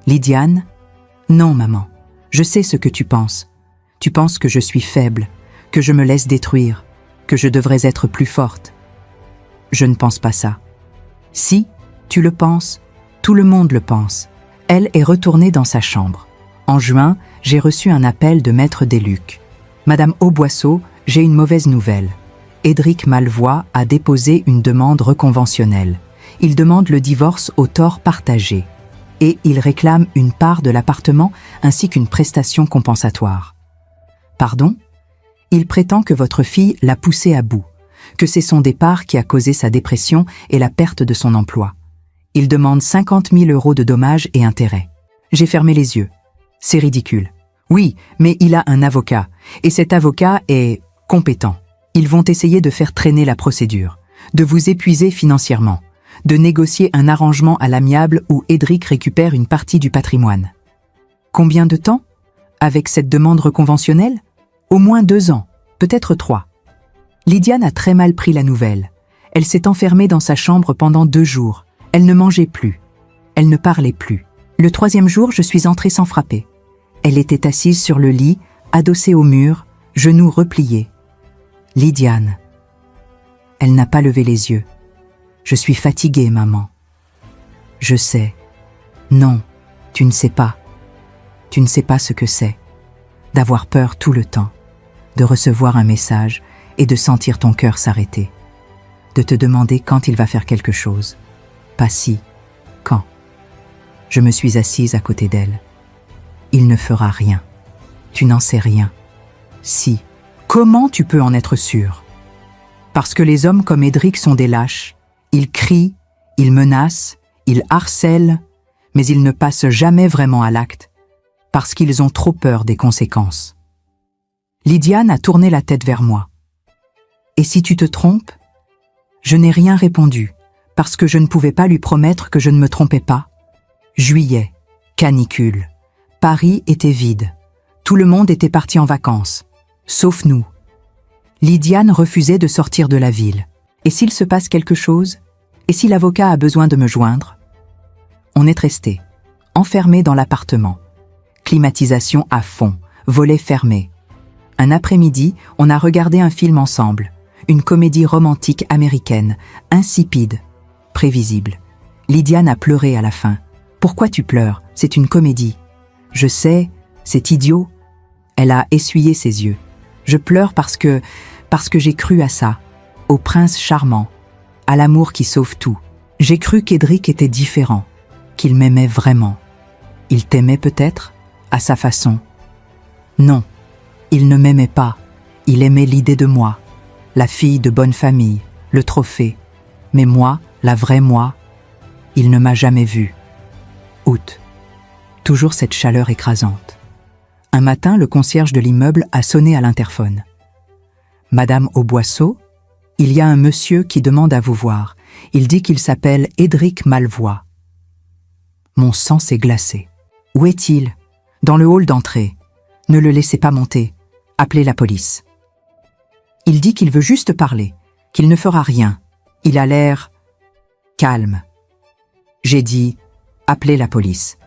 Lydiane? Non, maman. Je sais ce que tu penses. Tu penses que je suis faible, que je me laisse détruire, que je devrais être plus forte. Je ne pense pas ça. Si, tu le penses, tout le monde le pense. Elle est retournée dans sa chambre. En juin, j'ai reçu un appel de Maître Desluc. Madame Auboisseau, j'ai une mauvaise nouvelle. Édric Malvoie a déposé une demande reconventionnelle. Il demande le divorce au tort partagé. Et il réclame une part de l'appartement ainsi qu'une prestation compensatoire. Pardon? Il prétend que votre fille l'a poussé à bout, que c'est son départ qui a causé sa dépression et la perte de son emploi. Il demande 50 000 € de dommages et intérêts. J'ai fermé les yeux. C'est ridicule. Oui, mais il a un avocat, et cet avocat est compétent. Ils vont essayer de faire traîner la procédure, de vous épuiser financièrement, de négocier un arrangement à l'amiable où Édric récupère une partie du patrimoine. Combien de temps? Avec cette demande reconventionnelle? Au moins 2 ans, peut-être 3. Lydiane a très mal pris la nouvelle. Elle s'est enfermée dans sa chambre pendant 2 jours. Elle ne mangeait plus. Elle ne parlait plus. Le 3e jour, je suis entrée sans frapper. Elle était assise sur le lit, adossée au mur, genoux repliés. Lydiane. Elle n'a pas levé les yeux. Je suis fatiguée, maman. Je sais. Non, tu ne sais pas. Tu ne sais pas ce que c'est. D'avoir peur tout le temps, de recevoir un message et de sentir ton cœur s'arrêter. De te demander quand il va faire quelque chose. Pas si, quand. Je me suis assise à côté d'elle. Il ne fera rien. Tu n'en sais rien. Si. Comment tu peux en être sûr? Parce que les hommes comme Edric sont des lâches. Ils crient, ils menacent, ils harcèlent, mais ils ne passent jamais vraiment à l'acte, parce qu'ils ont trop peur des conséquences. Lydiane a tourné la tête vers moi. Et si tu te trompes? Je n'ai rien répondu, parce que je ne pouvais pas lui promettre que je ne me trompais pas. Juillet, canicule. Paris était vide. Tout le monde était parti en vacances, sauf nous. Lydiane refusait de sortir de la ville. Et s'il se passe quelque chose? Et si l'avocat a besoin de me joindre? On est restés, enfermés dans l'appartement. Climatisation à fond, volets fermés. Un après-midi, on a regardé un film ensemble. Une comédie romantique américaine, insipide, prévisible. Lydiane a pleuré à la fin. Pourquoi tu pleures? C'est une comédie. Je sais, c'est idiot. Elle a essuyé ses yeux. Je pleure parce que j'ai cru à ça, au prince charmant, à l'amour qui sauve tout. J'ai cru qu'Edric était différent, qu'il m'aimait vraiment. Il t'aimait peut-être, à sa façon. Non, il ne m'aimait pas. Il aimait l'idée de moi, la fille de bonne famille, le trophée. Mais moi, la vraie moi, il ne m'a jamais vue. Août. Toujours cette chaleur écrasante. Un matin, le concierge de l'immeuble a sonné à l'interphone. « Madame Auboisseau, il y a un monsieur qui demande à vous voir. Il dit qu'il s'appelle Edric Malvois. » Mon sang s'est glacé. « Où est-il ? » ?»« Dans le hall d'entrée. Ne le laissez pas monter. Appelez la police. » Il dit qu'il veut juste parler, qu'il ne fera rien. Il a l'air calme. J'ai dit « Appelez la police. »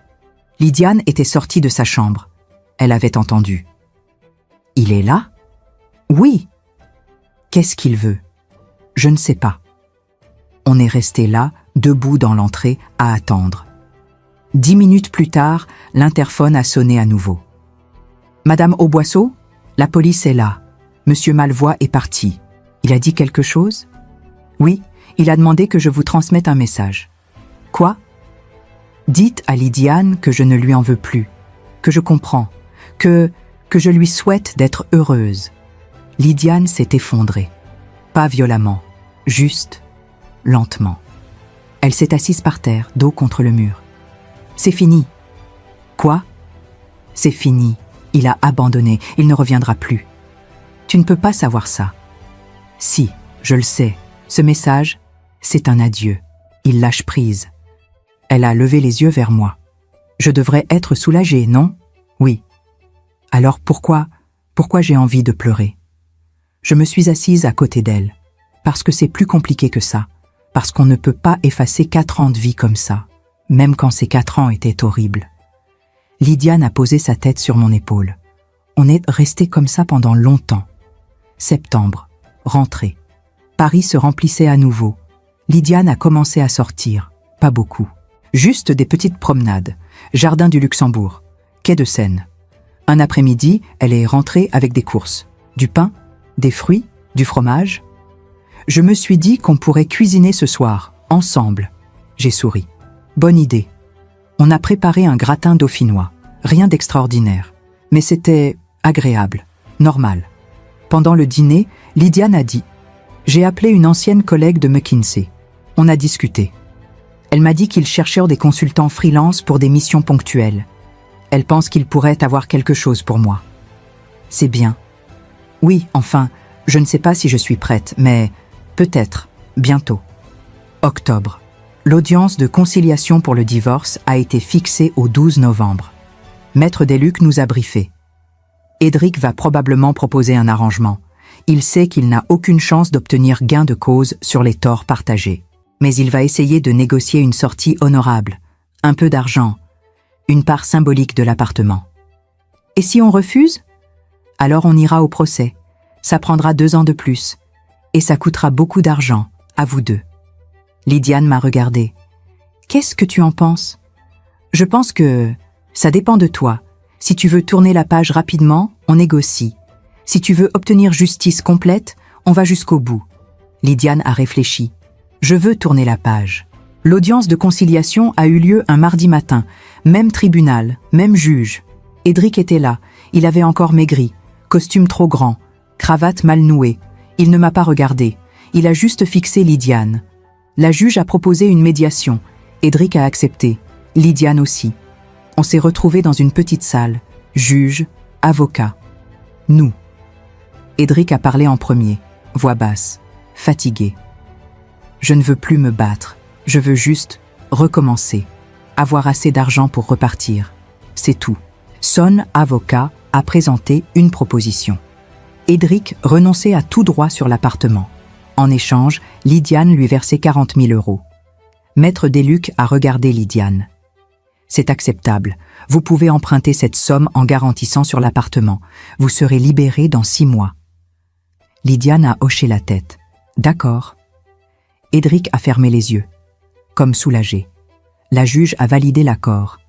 Lydiane était sortie de sa chambre. Elle avait entendu. « Il est là ? » ?»« Oui. » »« Qu'est-ce qu'il veut ? » ?»« Je ne sais pas. » On est resté là, debout dans l'entrée, à attendre. 10 minutes plus tard, l'interphone a sonné à nouveau. « Madame Auboisseau, la police est là. Monsieur Malvois est parti. Il a dit quelque chose ? » ?»« Oui, il a demandé que je vous transmette un message. »« Quoi ? » ?»« Dites à Lydiane que je ne lui en veux plus, que je comprends, que je lui souhaite d'être heureuse. » Lydiane s'est effondrée. Pas violemment, juste, lentement. Elle s'est assise par terre, dos contre le mur. « C'est fini. »« Quoi ? » ?»« C'est fini. Il a abandonné. Il ne reviendra plus. »« Tu ne peux pas savoir ça. »« Si, je le sais. Ce message, c'est un adieu. Il lâche prise. » Elle a levé les yeux vers moi. « Je devrais être soulagée, non ? » ?»« Oui. »« Alors pourquoi j'ai envie de pleurer ? » Je me suis assise à côté d'elle, parce que c'est plus compliqué que ça, parce qu'on ne peut pas effacer 4 ans de vie comme ça, même quand ces 4 ans étaient horribles. Lydiane a posé sa tête sur mon épaule. On est resté comme ça pendant longtemps. Septembre, rentrée. Paris se remplissait à nouveau. Lydiane a commencé à sortir, pas beaucoup. Juste des petites promenades, jardin du Luxembourg, quai de Seine. Un après-midi, elle est rentrée avec des courses, du pain, des fruits, du fromage. Je me suis dit qu'on pourrait cuisiner ce soir, ensemble. J'ai souri. Bonne idée. On a préparé un gratin dauphinois. Rien d'extraordinaire. Mais c'était agréable, normal. Pendant le dîner, Lydiane a dit « J'ai appelé une ancienne collègue de McKinsey. On a discuté. Elle m'a dit qu'ils cherchèrent des consultants freelance pour des missions ponctuelles. Elle pense qu'ils pourraient avoir quelque chose pour moi. C'est bien. Oui, enfin, je ne sais pas si je suis prête, mais peut-être, bientôt. » Octobre. L'audience de conciliation pour le divorce a été fixée au 12 novembre. Maître Desluc nous a briefés. Edric va probablement proposer un arrangement. Il sait qu'il n'a aucune chance d'obtenir gain de cause sur les torts partagés. Mais il va essayer de négocier une sortie honorable, un peu d'argent, une part symbolique de l'appartement. Et si on refuse ? Alors on ira au procès. Ça prendra 2 ans de plus. Et ça coûtera beaucoup d'argent, à vous deux. Lydiane m'a regardé. Qu'est-ce que tu en penses? Je pense que ça dépend de toi. Si tu veux tourner la page rapidement, on négocie. Si tu veux obtenir justice complète, on va jusqu'au bout. Lydiane a réfléchi. Je veux tourner la page. L'audience de conciliation a eu lieu un mardi matin. Même tribunal, même juge. Édric était là. Il avait encore maigri. Costume trop grand. Cravate mal nouée. Il ne m'a pas regardé. Il a juste fixé Lydiane. La juge a proposé une médiation. Édric a accepté. Lydiane aussi. On s'est retrouvés dans une petite salle. Juge, avocat. Nous. Édric a parlé en premier. Voix basse. Fatigué. Je ne veux plus me battre. Je veux juste recommencer. Avoir assez d'argent pour repartir. C'est tout. Son avocat a présenté une proposition. Édric renonçait à tout droit sur l'appartement. En échange, Lydiane lui versait 40 000 €. Maître Desluc a regardé Lydiane. C'est acceptable. Vous pouvez emprunter cette somme en garantissant sur l'appartement. Vous serez libéré dans 6 mois. Lydiane a hoché la tête. D'accord. Édric a fermé les yeux, comme soulagé. La juge a validé l'accord.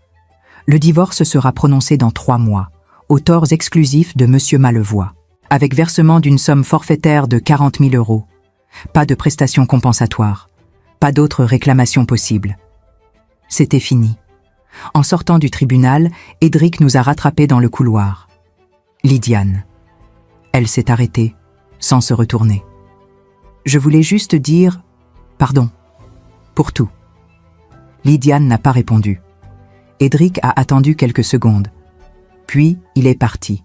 Le divorce sera prononcé dans 3 mois, aux torts exclusifs de Monsieur Malevoie, avec versement d'une somme forfaitaire de 40 000 €. Pas de prestations compensatoires, pas d'autres réclamations possibles. C'était fini. En sortant du tribunal, Édric nous a rattrapés dans le couloir. Lydiane. Elle s'est arrêtée, sans se retourner. Je voulais juste dire « pardon » pour tout. Lydiane n'a pas répondu. Édric a attendu quelques secondes. Puis, il est parti.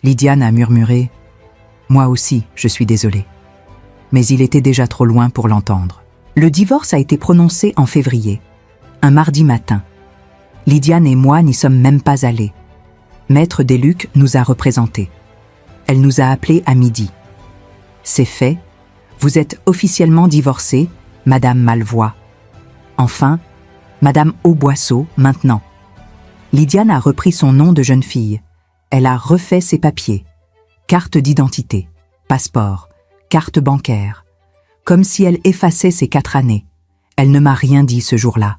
Lydiane a murmuré « Moi aussi, je suis désolée ». Mais il était déjà trop loin pour l'entendre. Le divorce a été prononcé en février, un mardi matin. Lydiane et moi n'y sommes même pas allés. Maître Desluc nous a représentés. Elle nous a appelés à midi. C'est fait. Vous êtes officiellement divorcée, Madame Malevoie. Enfin, Madame Auboisseau, maintenant. Lydiane a repris son nom de jeune fille. Elle a refait ses papiers. Carte d'identité, passeport, carte bancaire. Comme si elle effaçait ses 4 années. Elle ne m'a rien dit ce jour-là.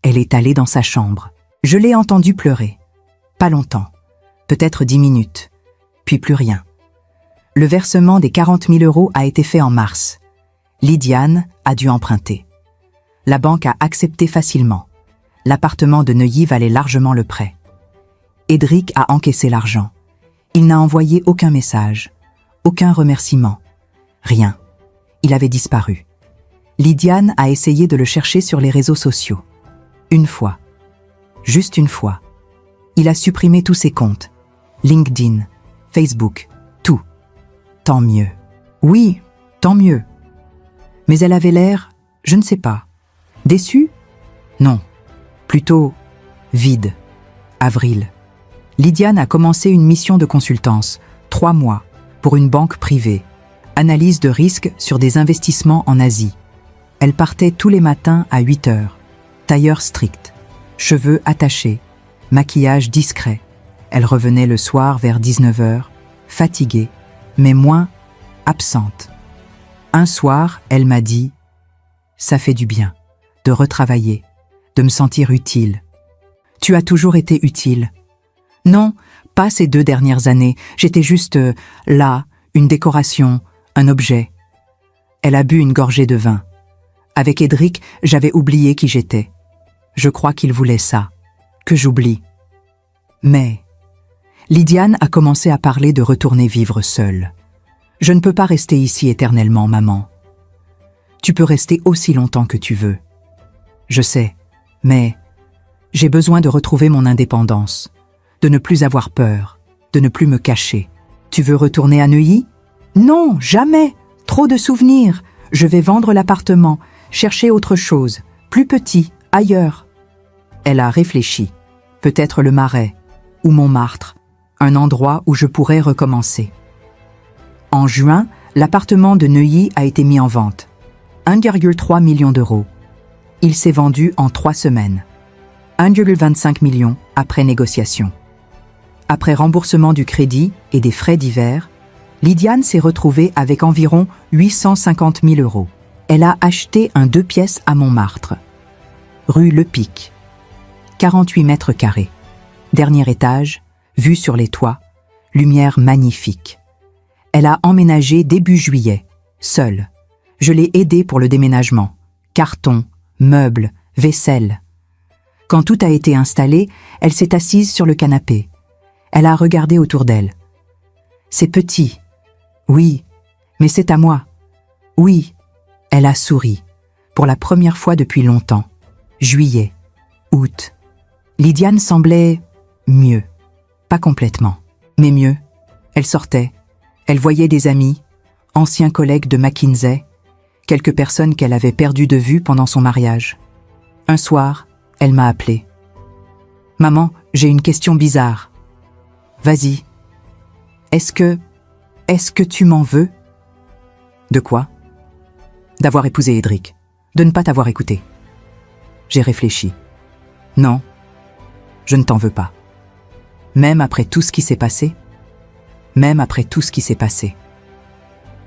Elle est allée dans sa chambre. Je l'ai entendue pleurer. Pas longtemps. Peut-être 10 minutes. Puis plus rien. Le versement des 40 000 € a été fait en mars. Lydiane a dû emprunter. La banque a accepté facilement. L'appartement de Neuilly valait largement le prêt. Édric a encaissé l'argent. Il n'a envoyé aucun message, aucun remerciement. Rien. Il avait disparu. Lydiane a essayé de le chercher sur les réseaux sociaux. Une fois. Juste une fois. Il a supprimé tous ses comptes. LinkedIn, Facebook, tout. Tant mieux. Oui, tant mieux. Mais elle avait l'air, je ne sais pas. Déçue? Non. Plutôt vide. Avril. Lydiane a commencé une mission de consultance, 3 mois, pour une banque privée. Analyse de risque sur des investissements en Asie. Elle partait tous les matins à 8 heures. Tailleur strict. Cheveux attachés. Maquillage discret. Elle revenait le soir vers 19 heures, fatiguée, mais moins absente. Un soir, elle m'a dit « Ça fait du bien, de retravailler, de me sentir utile. » « Tu as toujours été utile. » « Non, pas ces 2 dernières années. J'étais juste là, une décoration, un objet. » Elle a bu une gorgée de vin. Avec Édric, j'avais oublié qui j'étais. Je crois qu'il voulait ça, que j'oublie. Mais Lydiane a commencé à parler de retourner vivre seule. « Je ne peux pas rester ici éternellement, maman. Tu peux rester aussi longtemps que tu veux. Je sais, mais j'ai besoin de retrouver mon indépendance, de ne plus avoir peur, de ne plus me cacher. Tu veux retourner à Neuilly? Non, jamais. Trop de souvenirs. Je vais vendre l'appartement, chercher autre chose, plus petit, ailleurs. » Elle a réfléchi. Peut-être le Marais, ou Montmartre, un endroit où je pourrais recommencer. En juin, l'appartement de Neuilly a été mis en vente. 1,3 million d'euros. Il s'est vendu en 3 semaines. 1,25 million après négociation. Après remboursement du crédit et des frais divers, Lydiane s'est retrouvée avec environ 850 000 €. Elle a acheté un 2 pièces à Montmartre, rue Le Pic, 48 mètres carrés. Dernier étage, vue sur les toits, lumière magnifique. Elle a emménagé début juillet, seule. Je l'ai aidée pour le déménagement. Cartons, meubles, vaisselle. Quand tout a été installé, elle s'est assise sur le canapé. Elle a regardé autour d'elle. C'est petit. Oui, mais c'est à moi. Oui. Elle a souri. Pour la première fois depuis longtemps. Juillet. Août. Lydiane semblait mieux. Pas complètement, mais mieux. Elle sortait. Elle voyait des amis, anciens collègues de McKinsey, quelques personnes qu'elle avait perdues de vue pendant son mariage. Un soir, elle m'a appelée. « Maman, j'ai une question bizarre. »« Vas-y. »« Est-ce que tu m'en veux ?»« De quoi ?»« D'avoir épousé Edric. De ne pas t'avoir écouté. » J'ai réfléchi. « Non, je ne t'en veux pas. Même après tout ce qui s'est passé. Même après tout ce qui s'est passé. »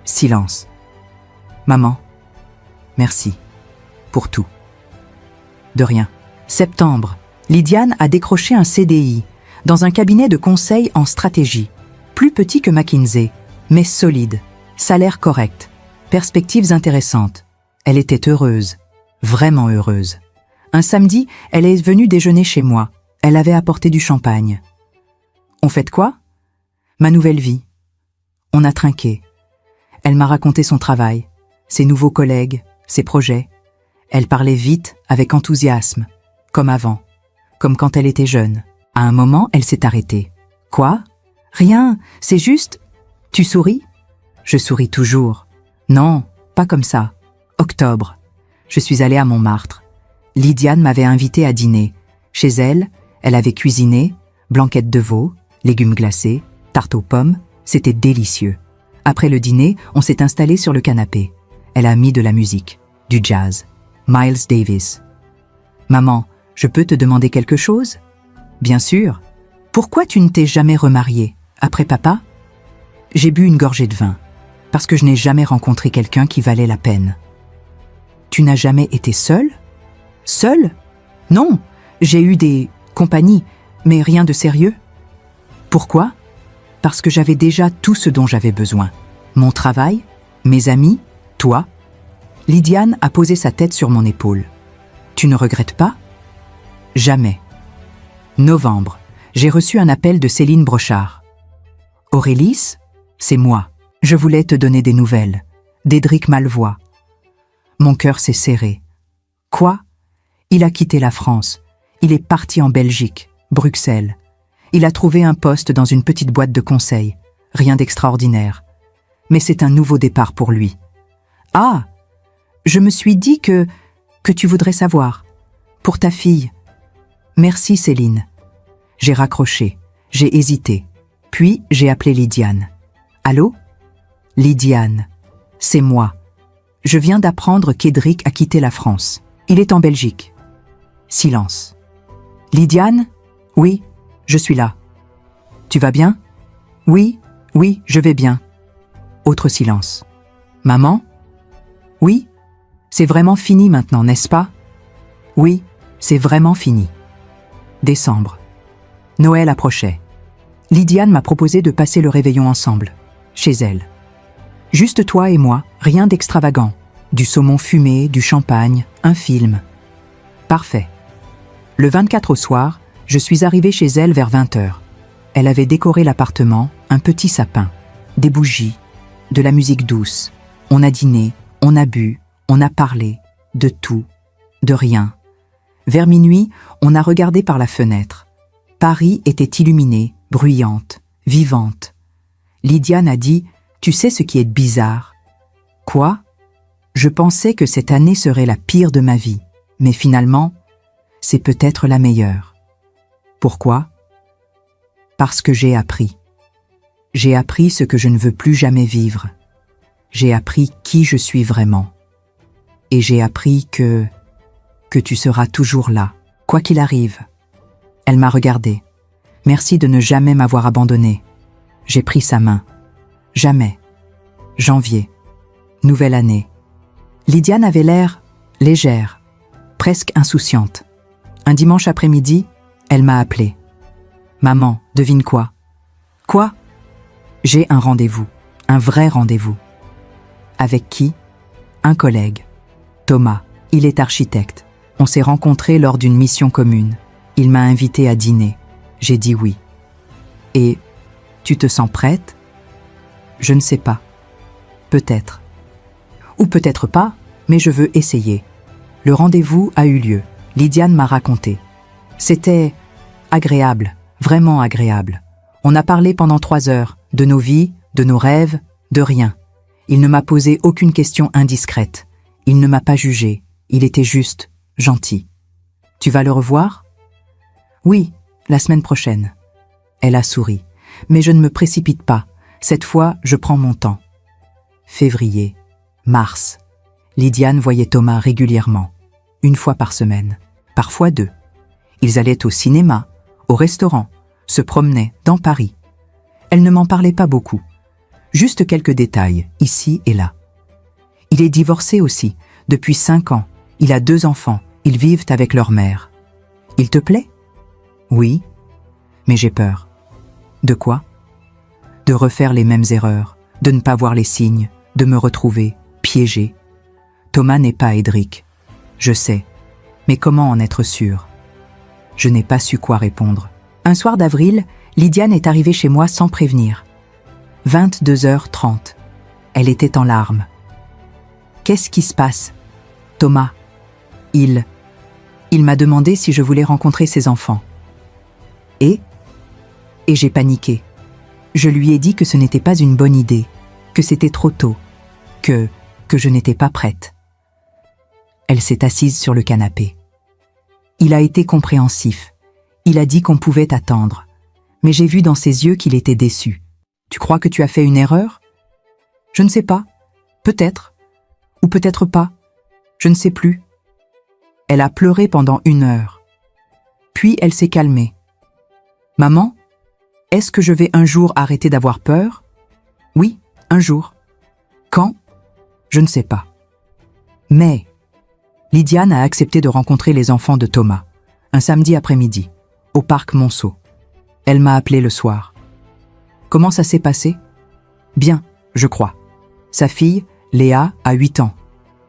Silence. « Maman, merci. Pour tout. » De rien. Septembre. Lydiane a décroché un CDI dans un cabinet de conseil en stratégie. Plus petit que McKinsey, mais solide. Salaire correct. Perspectives intéressantes. Elle était heureuse. Vraiment heureuse. Un samedi, elle est venue déjeuner chez moi. Elle avait apporté du champagne. On fait quoi ? Ma nouvelle vie. On a trinqué. Elle m'a raconté son travail, ses nouveaux collègues, ses projets. Elle parlait vite, avec enthousiasme, comme avant, comme quand elle était jeune. À un moment, elle s'est arrêtée. « Quoi ? Rien, c'est juste... Tu souris ?» Je souris toujours. « Non, pas comme ça. Octobre. Je suis allée à Montmartre. Lydiane m'avait invitée à dîner. Chez elle, elle avait cuisiné, blanquette de veau, légumes glacés, tarte aux pommes. C'était délicieux. Après le dîner, on s'est installé sur le canapé. Elle a mis de la musique, du jazz. Miles Davis. « Maman, je peux te demander quelque chose ?»« Bien sûr. Pourquoi tu ne t'es jamais remariée, après papa ?» J'ai bu une gorgée de vin, parce que je n'ai jamais rencontré quelqu'un qui valait la peine. « Tu n'as jamais été seule ? » ?»« Seule ? Non, j'ai eu des compagnies, mais rien de sérieux. » »« Pourquoi ? » ?»« Parce que j'avais déjà tout ce dont j'avais besoin. Mon travail, mes amis, toi. » Lydiane a posé sa tête sur mon épaule. « Tu ne regrettes pas ? » ?»« Jamais. » Novembre. J'ai reçu un appel de Céline Brochard. « Aurélis, c'est moi. Je voulais te donner des nouvelles. D'Edric Malvois. » Mon cœur s'est serré. « Quoi ? Il a quitté la France. Il est parti en Belgique, Bruxelles. Il a trouvé un poste dans une petite boîte de conseil. Rien d'extraordinaire. Mais c'est un nouveau départ pour lui. Ah ! Je me suis dit que tu voudrais savoir. Pour ta fille. Merci Céline. » J'ai raccroché. J'ai hésité. Puis j'ai appelé Lydiane. « Allô ? Lydiane. C'est moi. Je viens d'apprendre qu'Edric a quitté la France. Il est en Belgique. » Silence. « Lydiane ? Oui, je suis là. Tu vas bien ? Oui, je vais bien. » Autre silence. « Maman ? Oui ? C'est vraiment fini maintenant, n'est-ce pas ? Oui, c'est vraiment fini. » Décembre. Noël approchait. Lydiane m'a proposé de passer le réveillon ensemble, chez elle. Juste toi et moi, rien d'extravagant. Du saumon fumé, du champagne, un film. Parfait. Le 24 au soir, je suis arrivée chez elle vers 20h. Elle avait décoré l'appartement, un petit sapin, des bougies, de la musique douce. On a dîné, on a bu, on a parlé, de tout, de rien. Vers minuit, on a regardé par la fenêtre. Paris était illuminée, bruyante, vivante. Lydiane a dit « Tu sais ce qui est bizarre ?»« Quoi ?» Je pensais que cette année serait la pire de ma vie, mais finalement, c'est peut-être la meilleure. Pourquoi ? Parce que j'ai appris. J'ai appris ce que je ne veux plus jamais vivre. J'ai appris qui je suis vraiment. Et j'ai appris que tu seras toujours là, quoi qu'il arrive. Elle m'a regardée. Merci de ne jamais m'avoir abandonnée. J'ai pris sa main. Jamais. Janvier. Nouvelle année. Lydiane avait l'air légère, presque insouciante. Un dimanche après-midi, elle m'a appelée. « Maman, devine quoi ?»« Quoi ?» ?»« J'ai un rendez-vous, un vrai rendez-vous. » »« Avec qui ?»« Un collègue. Thomas, il est architecte. On s'est rencontrés lors d'une mission commune. Il m'a invité à dîner. J'ai dit oui. »« Et tu te sens prête ?»« Je ne sais pas. Peut-être. Ou peut-être pas, mais je veux essayer. » Le rendez-vous a eu lieu. Lydiane m'a raconté. C'était agréable, vraiment agréable. On a parlé pendant 3 heures, de nos vies, de nos rêves, de rien. Il ne m'a posé aucune question indiscrète. Il ne m'a pas jugé. Il était juste gentil. « Tu vas le revoir ?»« Oui, la semaine prochaine. » Elle a souri. Mais je ne me précipite pas. Cette fois, je prends mon temps. Février, mars. Lydiane voyait Thomas régulièrement. 1 fois par semaine, parfois 2. Ils allaient au cinéma, au restaurant, se promenaient dans Paris. Elle ne m'en parlait pas beaucoup. Juste quelques détails, ici et là. Il est divorcé aussi, depuis 5 ans. Il a 2 enfants, ils vivent avec leur mère. Il te plaît ? Oui, mais j'ai peur. De quoi ? De refaire les mêmes erreurs, de ne pas voir les signes, de me retrouver piégée. Thomas n'est pas Édric. Je sais, mais comment en être sûre ? Je n'ai pas su quoi répondre. Un soir d'avril, Lydiane est arrivée chez moi sans prévenir. 22h30. Elle était en larmes. Qu'est-ce qui se passe ? Thomas. Il m'a demandé si je voulais rencontrer ses enfants. Et j'ai paniqué. Je lui ai dit que ce n'était pas une bonne idée, que c'était trop tôt, que je n'étais pas prête. Elle s'est assise sur le canapé. Il a été compréhensif. Il a dit qu'on pouvait attendre. Mais j'ai vu dans ses yeux qu'il était déçu. « Tu crois que tu as fait une erreur ? » ?»« Je ne sais pas. Peut-être. Ou peut-être pas. Je ne sais plus. » Elle a pleuré pendant 1 heure. Puis elle s'est calmée. « Maman, est-ce que je vais un jour arrêter d'avoir peur ? » ?»« Oui, un jour. »« Quand ? » ?»« Je ne sais pas. » Mais Lydiane a accepté de rencontrer les enfants de Thomas, un samedi après-midi, au parc Monceau. Elle m'a appelé le soir. Comment ça s'est passé ? Bien, je crois. Sa fille, Léa, a 8 ans.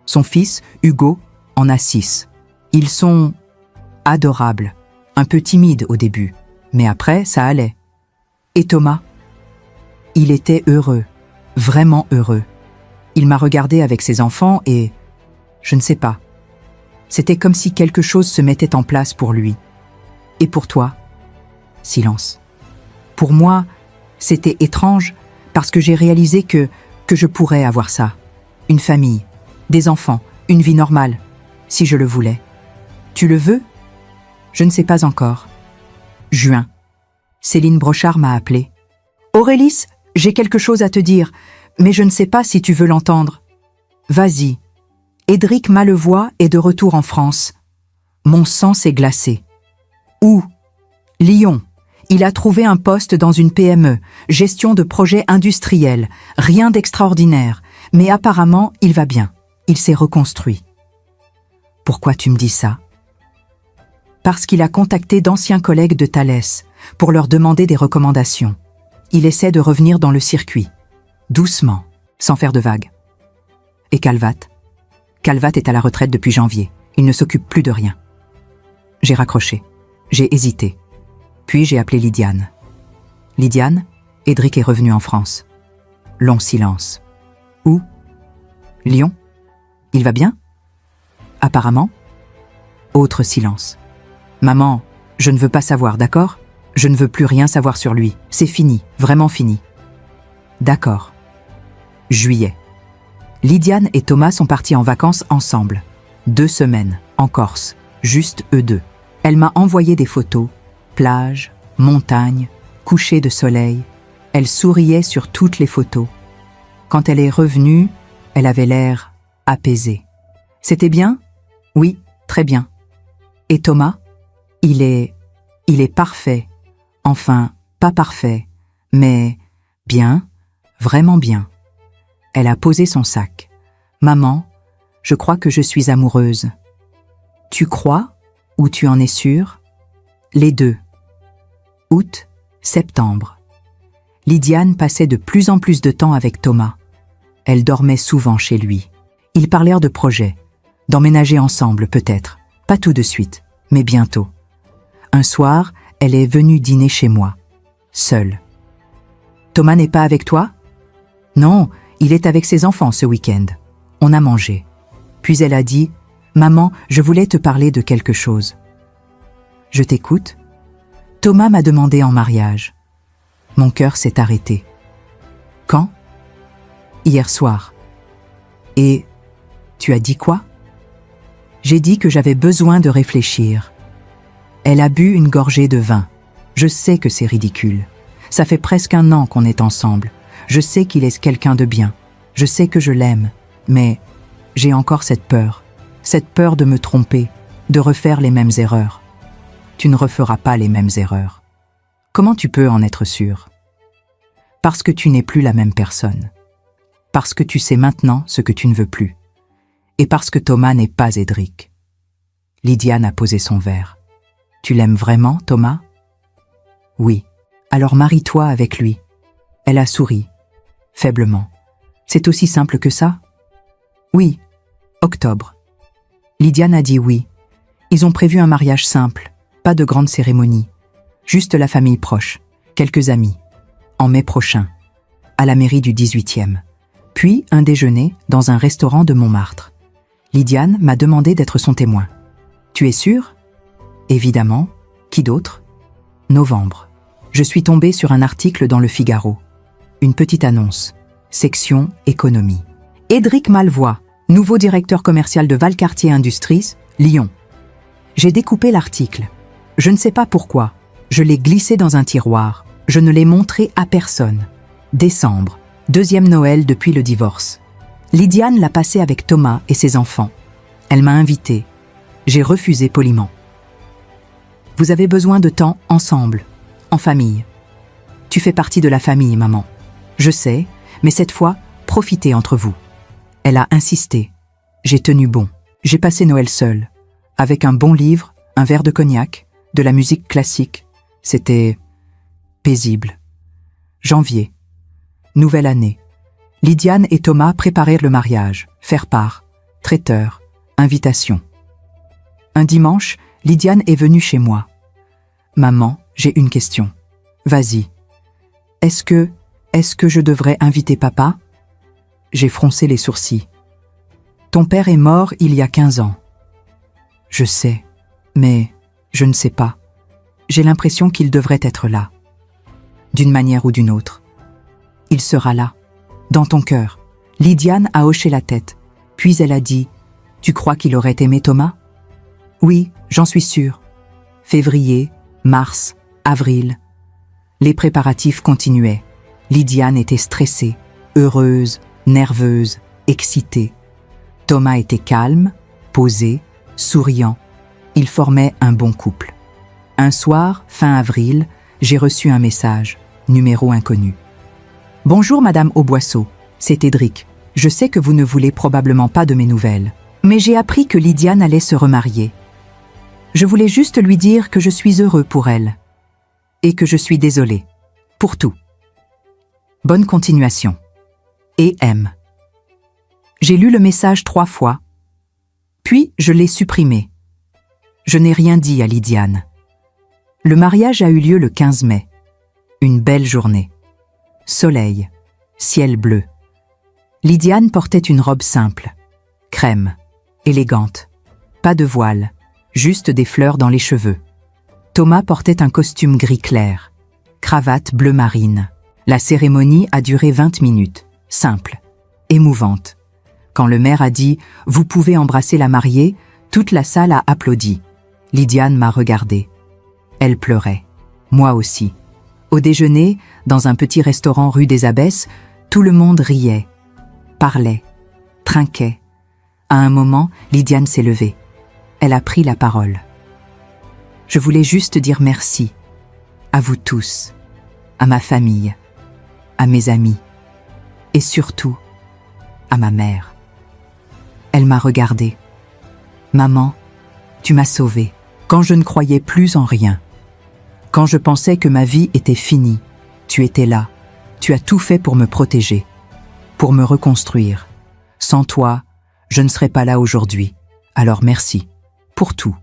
Son fils, Hugo, en a 6. Ils sont adorables, un peu timides au début, mais après, ça allait. Et Thomas ? Il était heureux, vraiment heureux. Il m'a regardé avec ses enfants et... je ne sais pas. C'était comme si quelque chose se mettait en place pour lui. Et pour toi ? Silence. Pour moi, c'était étrange parce que j'ai réalisé que je pourrais avoir ça. Une famille, des enfants, une vie normale, si je le voulais. Tu le veux ? Je ne sais pas encore. Juin. Céline Brochard m'a appelé. Aurélis, j'ai quelque chose à te dire, mais je ne sais pas si tu veux l'entendre. Vas-y. Édric Malevoix est de retour en France. Mon sang s'est glacé. Où ? Lyon. Il a trouvé un poste dans une PME, gestion de projets industriels, rien d'extraordinaire, mais apparemment, il va bien. Il s'est reconstruit. Pourquoi tu me dis ça ? Parce qu'il a contacté d'anciens collègues de Thalès pour leur demander des recommandations. Il essaie de revenir dans le circuit, doucement, sans faire de vagues. Et Calvat ? Calvat est à la retraite depuis janvier. Il ne s'occupe plus de rien. J'ai raccroché. J'ai hésité. Puis j'ai appelé Lydiane. Lydiane, Édric est revenu en France. Long silence. Où ? Lyon ? Il va bien ? Apparemment. Autre silence. Maman, je ne veux pas savoir, d'accord ? Je ne veux plus rien savoir sur lui. C'est fini, vraiment fini. D'accord. Juillet. Lydiane et Thomas sont partis en vacances ensemble. 2 semaines, en Corse, juste eux deux. Elle m'a envoyé des photos, plage, montagne, coucher de soleil. Elle souriait sur toutes les photos. Quand elle est revenue, elle avait l'air apaisée. C'était bien ? Oui, très bien. Et Thomas ? Il est parfait. Enfin, pas parfait, mais bien, vraiment bien. Elle a posé son sac. Maman, je crois que je suis amoureuse. Tu crois ou tu en es sûre? Les deux. Août, septembre. Lydiane passait de plus en plus de temps avec Thomas. Elle dormait souvent chez lui. Ils parlèrent de projets, d'emménager ensemble peut-être, pas tout de suite, mais bientôt. Un soir, elle est venue dîner chez moi, seule. Thomas n'est pas avec toi? Non, il est avec ses enfants ce week-end. On a mangé. Puis elle a dit, « Maman, je voulais te parler de quelque chose. » Je t'écoute. Thomas m'a demandé en mariage. Mon cœur s'est arrêté. Quand? Hier soir. Et tu as dit quoi? J'ai dit que j'avais besoin de réfléchir. Elle a bu une gorgée de vin. Je sais que c'est ridicule. Ça fait presque 1 an qu'on est ensemble. Je sais qu'il est quelqu'un de bien. Je sais que je l'aime. Mais j'ai encore cette peur de me tromper, de refaire les mêmes erreurs. Tu ne referas pas les mêmes erreurs. Comment tu peux en être sûr? Parce que tu n'es plus la même personne. Parce que tu sais maintenant ce que tu ne veux plus. Et parce que Thomas n'est pas Edric. Lydiane a posé son verre. Tu l'aimes vraiment, Thomas? Oui. Alors marie-toi avec lui. Elle a souri, faiblement. C'est aussi simple que ça? Oui. Octobre. Lydiane a dit oui. Ils ont prévu un mariage simple, pas de grande cérémonie. Juste la famille proche, quelques amis. En mai prochain, à la mairie du 18e. Puis un déjeuner dans un restaurant de Montmartre. Lydiane m'a demandé d'être son témoin. Tu es sûre? Évidemment. Qui d'autre? Novembre. Je suis tombée sur un article dans Le Figaro. Une petite annonce. Section économie. Edric Malvois, nouveau directeur commercial de Valcartier Industries, Lyon. J'ai découpé l'article. Je ne sais pas pourquoi. Je l'ai glissé dans un tiroir. Je ne l'ai montré à personne. Décembre, 2e Noël depuis le divorce. Lydiane l'a passé avec Thomas et ses enfants. Elle m'a invitée. J'ai refusé poliment. Vous avez besoin de temps ensemble, en famille. Tu fais partie de la famille, maman. Je sais, mais cette fois, profitez entre vous. Elle a insisté. J'ai tenu bon. J'ai passé Noël seule, avec un bon livre, un verre de cognac, de la musique classique. C'était paisible. Janvier. Nouvelle année. Lydiane et Thomas préparèrent le mariage, faire part, traiteur, invitation. Un dimanche, Lydiane est venue chez moi. Maman, j'ai une question. Vas-y. Est-ce que je devrais inviter papa? J'ai froncé les sourcils. Ton père est mort il y a 15 ans. Je sais, mais je ne sais pas. J'ai l'impression qu'il devrait être là. D'une manière ou d'une autre. Il sera là, dans ton cœur. Lydiane a hoché la tête, puis elle a dit « Tu crois qu'il aurait aimé Thomas ?» Oui, j'en suis sûre. Février, mars, avril. Les préparatifs continuaient. Lydiane était stressée, heureuse, nerveuse, excitée. Thomas était calme, posé, souriant. Ils formaient un bon couple. Un soir, fin avril, j'ai reçu un message, numéro inconnu. « Bonjour Madame Auboisseau, c'est Edric. Je sais que vous ne voulez probablement pas de mes nouvelles, mais j'ai appris que Lydiane allait se remarier. Je voulais juste lui dire que je suis heureux pour elle et que je suis désolé pour tout. Bonne continuation. Et M. » J'ai lu le message 3 fois, puis je l'ai supprimé. Je n'ai rien dit à Lydiane. Le mariage a eu lieu le 15 mai. Une belle journée. Soleil, ciel bleu. Lydiane portait une robe simple, crème, élégante, pas de voile, juste des fleurs dans les cheveux. Thomas portait un costume gris clair, cravate bleu marine. La cérémonie a duré 20 minutes, simple, émouvante. Quand le maire a dit « Vous pouvez embrasser la mariée », toute la salle a applaudi. Lydiane m'a regardée. Elle pleurait, moi aussi. Au déjeuner, dans un petit restaurant rue des Abbesses, tout le monde riait, parlait, trinquait. À un moment, Lydiane s'est levée. Elle a pris la parole. Je voulais juste dire merci, à vous tous, à ma famille, à mes amis, et surtout, à ma mère. Elle m'a regardée. Maman, tu m'as sauvée. Quand je ne croyais plus en rien. Quand je pensais que ma vie était finie, tu étais là. Tu as tout fait pour me protéger, pour me reconstruire. Sans toi, je ne serais pas là aujourd'hui. Alors merci, pour tout.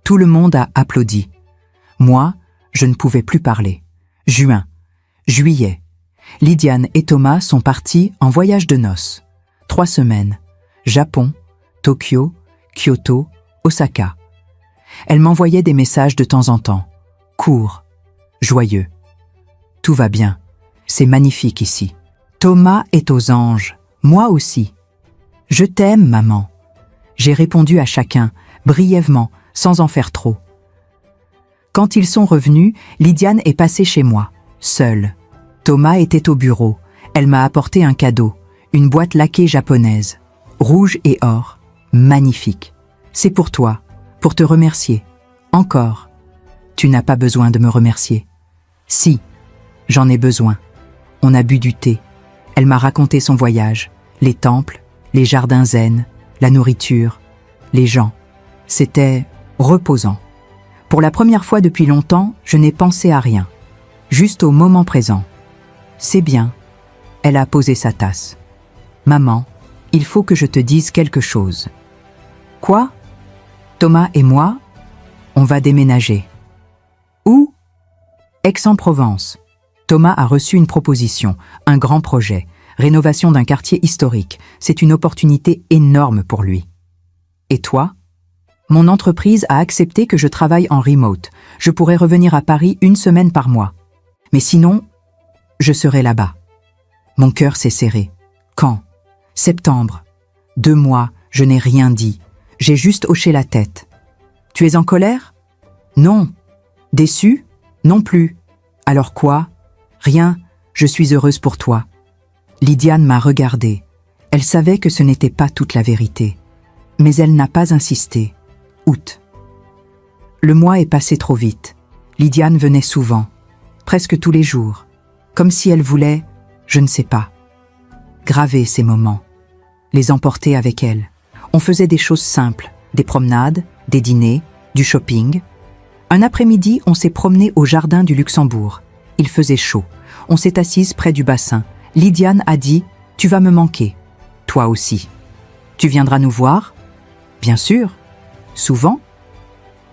Tout le monde a applaudi. Moi, je ne pouvais plus parler. Juin, juillet. Lydiane et Thomas sont partis en voyage de noces. 3 semaines. Japon, Tokyo, Kyoto, Osaka. Elle m'envoyait des messages de temps en temps. Courts, joyeux. Tout va bien. C'est magnifique ici. Thomas est aux anges. Moi aussi. Je t'aime, maman. J'ai répondu à chacun, brièvement, sans en faire trop. Quand ils sont revenus, Lydiane est passée chez moi, seule. Thomas était au bureau. Elle m'a apporté un cadeau, une boîte laquée japonaise, rouge et or, magnifique. C'est pour toi, pour te remercier. Encore. Tu n'as pas besoin de me remercier. Si, j'en ai besoin. On a bu du thé. Elle m'a raconté son voyage, les temples, les jardins zen, la nourriture, les gens. C'était reposant. Pour la première fois depuis longtemps, je n'ai pensé à rien. Juste au moment présent. C'est bien. Elle a posé sa tasse. Maman, il faut que je te dise quelque chose. Quoi? Thomas et moi, on va déménager. Où? Aix-en-Provence. Thomas a reçu une proposition, un grand projet, rénovation d'un quartier historique. C'est une opportunité énorme pour lui. Et toi? Mon entreprise a accepté que je travaille en remote. Je pourrais revenir à Paris 1 semaine par mois. Mais sinon, je serai là-bas. Mon cœur s'est serré. Quand? Septembre. 2 mois, je n'ai rien dit. J'ai juste hoché la tête. Tu es en colère? Non. Déçu? Non plus. Alors quoi? Rien, je suis heureuse pour toi. Lydiane m'a regardée. Elle savait que ce n'était pas toute la vérité. Mais elle n'a pas insisté. Août. Le mois est passé trop vite. Lydiane venait souvent, presque tous les jours, comme si elle voulait, je ne sais pas, graver ces moments, les emporter avec elle. On faisait des choses simples, des promenades, des dîners, du shopping. Un après-midi, on s'est promené au jardin du Luxembourg. Il faisait chaud. On s'est assise près du bassin. Lydiane a dit « Tu vas me manquer. Toi aussi. Tu viendras nous voir ?» Bien sûr. Souvent.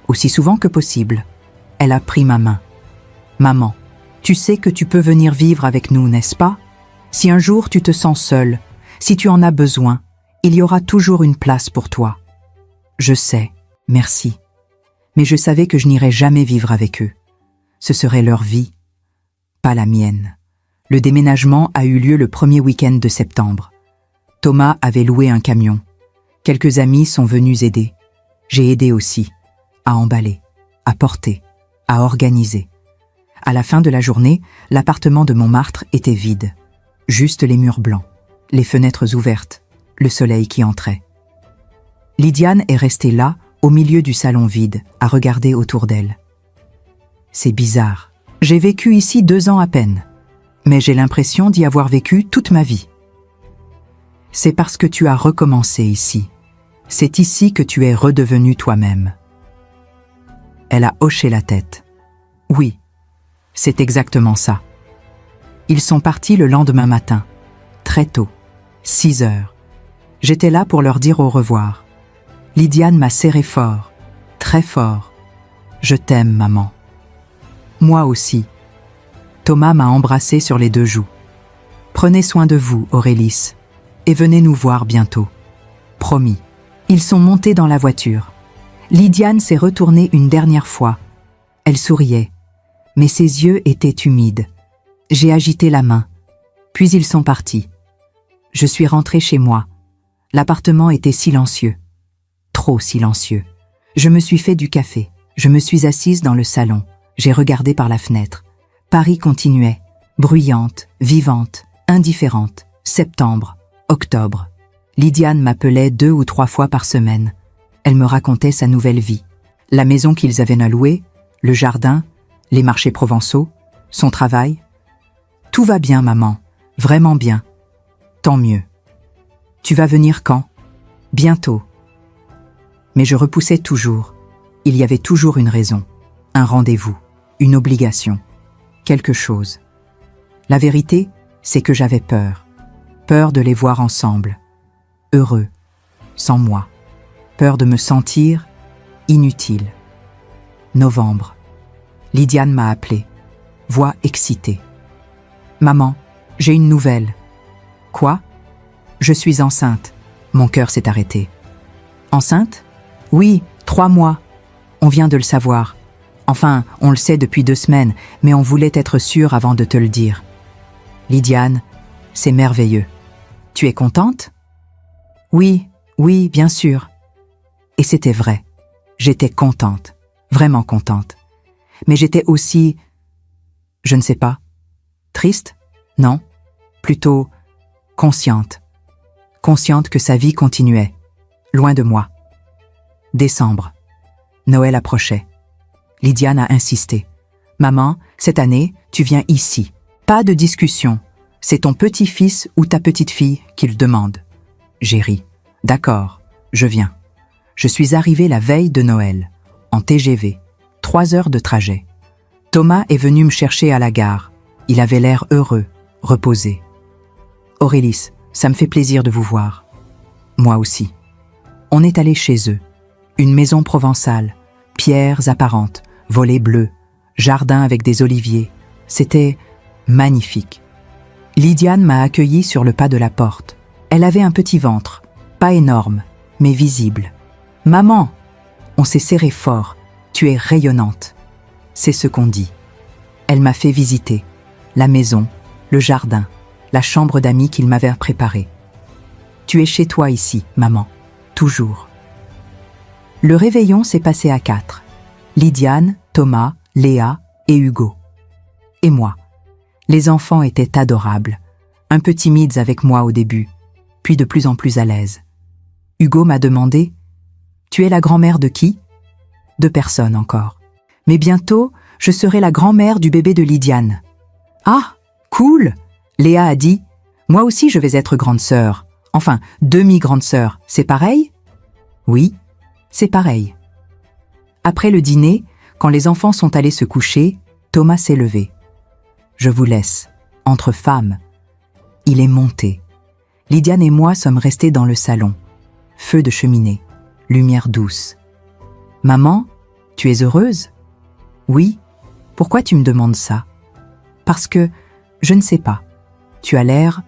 Aussi souvent que possible. Elle a pris ma main. « Maman, tu sais que tu peux venir vivre avec nous, n'est-ce pas? Si un jour tu te sens seule, si tu en as besoin, il y aura toujours une place pour toi. » Je sais, merci. Mais je savais que je n'irais jamais vivre avec eux. Ce serait leur vie, pas la mienne. Le déménagement a eu lieu le premier week-end de septembre. Thomas avait loué un camion. Quelques amis sont venus aider. J'ai aidé aussi, à emballer, à porter, à organiser. À la fin de la journée, l'appartement de Montmartre était vide. Juste les murs blancs, les fenêtres ouvertes, le soleil qui entrait. Lydiane est restée là, au milieu du salon vide, à regarder autour d'elle. C'est bizarre. J'ai vécu ici 2 ans à peine, mais j'ai l'impression d'y avoir vécu toute ma vie. C'est parce que tu as recommencé ici. C'est ici que tu es redevenu toi-même. Elle a hoché la tête. Oui, c'est exactement ça. Ils sont partis le lendemain matin, très tôt, 6 heures. J'étais là pour leur dire au revoir. Lydiane m'a serré fort, très fort. Je t'aime, maman. Moi aussi. Thomas m'a embrassé sur les 2 joues. Prenez soin de vous, Aurélis, et venez nous voir bientôt. Promis. Ils sont montés dans la voiture. Lydiane s'est retournée une dernière fois. Elle souriait, mais ses yeux étaient humides. J'ai agité la main, puis ils sont partis. Je suis rentrée chez moi. L'appartement était silencieux. Trop silencieux. Je me suis fait du café. Je me suis assise dans le salon. J'ai regardé par la fenêtre. Paris continuait, bruyante, vivante, indifférente. Septembre, octobre. Lydiane m'appelait 2 ou 3 fois par semaine. Elle me racontait sa nouvelle vie. La maison qu'ils avaient louée, le jardin, les marchés provençaux, son travail. Tout va bien, maman. Vraiment bien. Tant mieux. Tu vas venir quand? Bientôt. Mais je repoussais toujours. Il y avait toujours une raison, un rendez-vous, une obligation, quelque chose. La vérité, c'est que j'avais peur. Peur de les voir ensemble, heureux, sans moi. Peur de me sentir inutile. Novembre. Lydiane m'a appelée, voix excitée. « Maman, j'ai une nouvelle. »« Quoi ? » ?»« Je suis enceinte. » Mon cœur s'est arrêté. « Enceinte ? » ?»« Oui, 3 mois. On vient de le savoir. Enfin, on le sait depuis 2 semaines, mais on voulait être sûr avant de te le dire. »« Lydiane, c'est merveilleux. Tu es contente ? » ?»« Oui, oui, bien sûr. » Et c'était vrai. J'étais contente, vraiment contente. Mais j'étais aussi, je ne sais pas, triste ? Non, plutôt consciente. Consciente que sa vie continuait, loin de moi. Décembre. Noël approchait. Lydiane a insisté. « Maman, cette année, tu viens ici. Pas de discussion. C'est ton petit-fils ou ta petite-fille qui le demande. » J'ai ri. « D'accord, je viens. » Je suis arrivée la veille de Noël, en TGV, 3 heures de trajet. Thomas est venu me chercher à la gare. Il avait l'air heureux, reposé. « Aurélis, ça me fait plaisir de vous voir. » Moi aussi. On est allé chez eux. Une maison provençale, pierres apparentes, volets bleus, jardin avec des oliviers. C'était magnifique. Lydiane m'a accueillie sur le pas de la porte. Elle avait un petit ventre, pas énorme, mais visible. « Maman !» On s'est serré fort. « Tu es rayonnante. » C'est ce qu'on dit. Elle m'a fait visiter la maison, le jardin, la chambre d'amis qu'il m'avait préparée. « Tu es chez toi ici, maman. Toujours. » Le réveillon s'est passé à 4. Lydiane, Thomas, Léa et Hugo. Et moi. Les enfants étaient adorables. Un peu timides avec moi au début, puis de plus en plus à l'aise. Hugo m'a demandé « Tu es la grand-mère de qui ?» 2 personnes encore. Mais bientôt, je serai la grand-mère du bébé de Lydiane. « Ah, cool !» Léa a dit « Moi aussi je vais être grande sœur. Enfin, demi-grande sœur, c'est pareil ?» Oui, c'est pareil. Après le dîner, quand les enfants sont allés se coucher, Thomas s'est levé. « Je vous laisse, entre femmes. » Il est monté. Lydiane et moi sommes restés dans le salon. Feu de cheminée, lumière douce. « Maman, tu es heureuse ?»« Oui. Pourquoi tu me demandes ça ?»« Parce que, je ne sais pas. Tu as l'air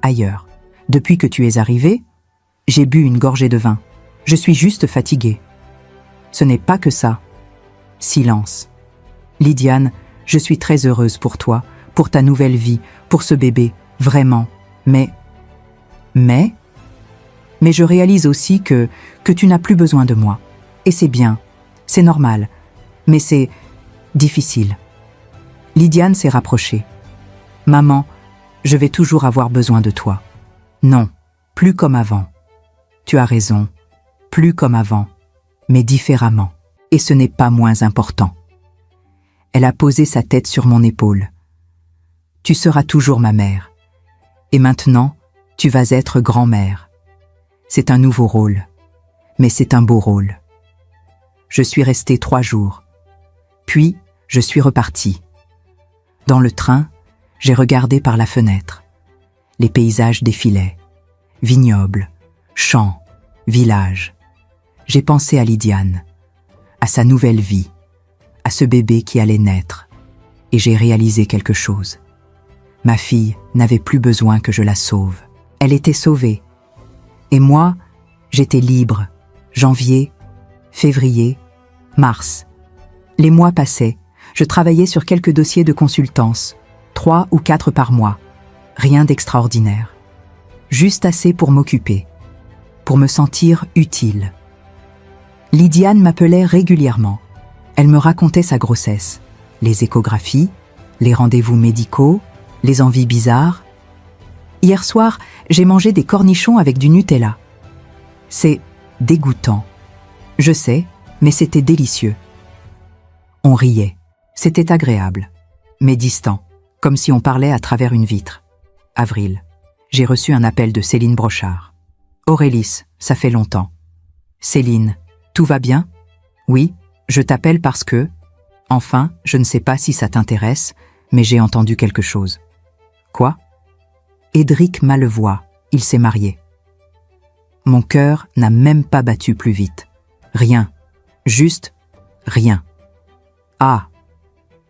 ailleurs. Depuis que tu es arrivée, j'ai bu une gorgée de vin. Je suis juste fatiguée. » Ce n'est pas que ça. Silence. « Lydiane, je suis très heureuse pour toi, pour ta nouvelle vie, pour ce bébé, vraiment. Mais je réalise aussi que tu n'as plus besoin de moi. Et c'est bien, c'est normal, mais c'est difficile. » Lydiane s'est rapprochée. « Maman, je vais toujours avoir besoin de toi. » Non, plus comme avant. Tu as raison, plus comme avant, mais différemment. Et ce n'est pas moins important. Elle a posé sa tête sur mon épaule. « Tu seras toujours ma mère. Et maintenant, tu vas être grand-mère. C'est un nouveau rôle, mais c'est un beau rôle. » Je suis restée 3 jours. Puis, je suis repartie. Dans le train, j'ai regardé par la fenêtre. Les paysages défilaient. Vignobles, champs, villages. J'ai pensé à Lydiane, à sa nouvelle vie, à ce bébé qui allait naître. Et j'ai réalisé quelque chose. Ma fille n'avait plus besoin que je la sauve. Elle était sauvée. Et moi, j'étais libre. Janvier, février, mars. Les mois passaient. Je travaillais sur quelques dossiers de consultance, 3 ou 4 par mois. Rien d'extraordinaire. Juste assez pour m'occuper, pour me sentir utile. Lydiane m'appelait régulièrement. Elle me racontait sa grossesse, les échographies, les rendez-vous médicaux, les envies bizarres. Hier soir, j'ai mangé des cornichons avec du Nutella. C'est dégoûtant. Je sais, mais c'était délicieux. On riait. C'était agréable, mais distant, comme si on parlait à travers une vitre. Avril. J'ai reçu un appel de Céline Brochard. Aurélis, ça fait longtemps. Céline, tout va bien? Oui, je t'appelle parce que... Enfin, je ne sais pas si ça t'intéresse, mais j'ai entendu quelque chose. Quoi? Édric Malevoie, il s'est marié. Mon cœur n'a même pas battu plus vite. Rien. Juste rien. Ah,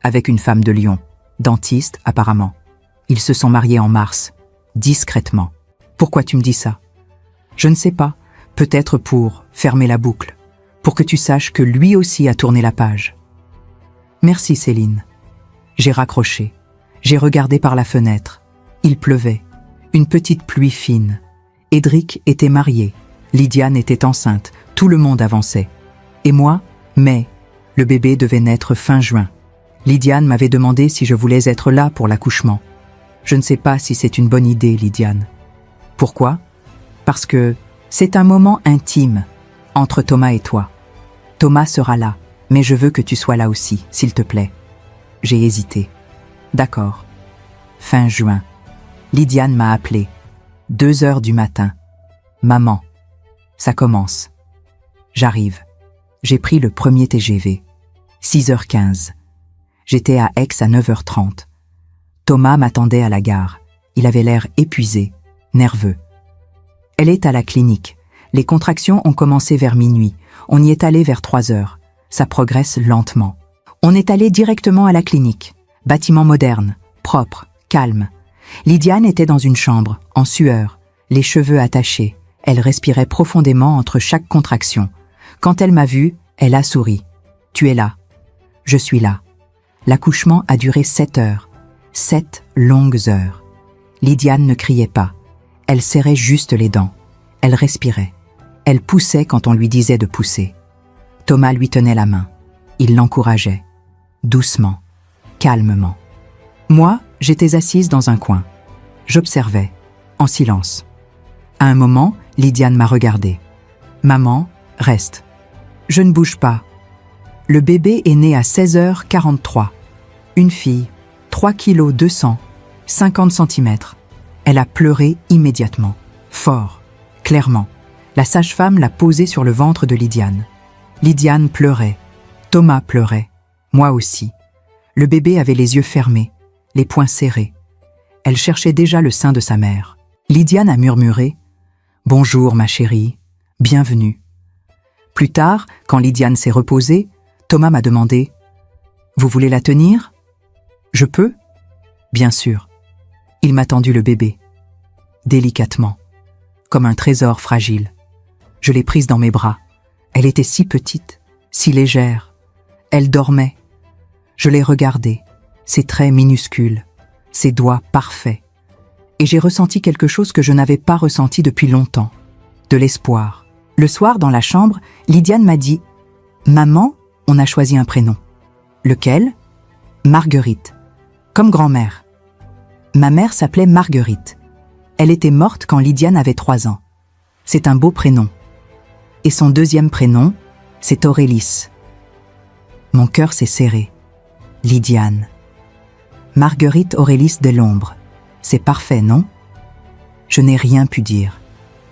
avec une femme de Lyon, dentiste apparemment. Ils se sont mariés en mars, discrètement. Pourquoi tu me dis ça? Je ne sais pas, peut-être pour fermer la boucle, pour que tu saches que lui aussi a tourné la page. Merci Céline. J'ai raccroché, j'ai regardé par la fenêtre. Il pleuvait, une petite pluie fine. Édric était marié, Lydiane était enceinte, tout le monde avançait. Et moi, mais, le bébé devait naître fin juin. Lydiane m'avait demandé si je voulais être là pour l'accouchement. Je ne sais pas si c'est une bonne idée, Lydiane. Pourquoi? Parce que c'est un moment intime entre Thomas et toi. Thomas sera là, mais je veux que tu sois là aussi, s'il te plaît. J'ai hésité. D'accord. Fin juin. Lydiane m'a appelé. 2h du matin. Maman, ça commence. J'arrive. J'ai pris le premier TGV. 6h15. J'étais à Aix à 9h30. Thomas m'attendait à la gare. Il avait l'air épuisé, nerveux. Elle est à la clinique. Les contractions ont commencé vers minuit. On y est allé vers 3h. Ça progresse lentement. On est allé directement à la clinique. Bâtiment moderne, propre, calme. Lydiane était dans une chambre, en sueur, les cheveux attachés. Elle respirait profondément entre chaque contraction. Quand elle m'a vue, elle a souri. « Tu es là. Je suis là. » L'accouchement a duré 7 heures. 7 longues heures. Lydiane ne criait pas. Elle serrait juste les dents. Elle respirait. Elle poussait quand on lui disait de pousser. Thomas lui tenait la main. Il l'encourageait. Doucement, calmement. Moi, j'étais assise dans un coin. J'observais, en silence. À un moment, Lydiane m'a regardée. « Maman, reste. Je ne bouge pas. » Le bébé est né à 16h43. Une fille, 3 kg 200, 50 cm. Elle a pleuré immédiatement, fort, clairement. La sage-femme l'a posée sur le ventre de Lydiane. Lydiane pleurait. Thomas pleurait. Moi aussi. Le bébé avait les yeux fermés, les poings serrés. Elle cherchait déjà le sein de sa mère. Lydiane a murmuré « Bonjour, ma chérie, bienvenue ». Plus tard, quand Lydiane s'est reposée, Thomas m'a demandé « Vous voulez la tenir ? Je peux ? » Bien sûr. Il m'a tendu le bébé, délicatement, comme un trésor fragile. Je l'ai prise dans mes bras. Elle était si petite, si légère. Elle dormait. Je l'ai regardée, ses traits minuscules, ses doigts parfaits. Et j'ai ressenti quelque chose que je n'avais pas ressenti depuis longtemps, de l'espoir. Le soir, dans la chambre, Lydiane m'a dit « Maman, on a choisi un prénom. » Lequel ? Marguerite, comme grand-mère. Ma mère s'appelait Marguerite. Elle était morte quand Lydiane avait 3 ans. C'est un beau prénom. Et son deuxième prénom, c'est Aurélis. Mon cœur s'est serré. Lydiane. Marguerite Aurélis Delombre. C'est parfait, non? Je n'ai rien pu dire.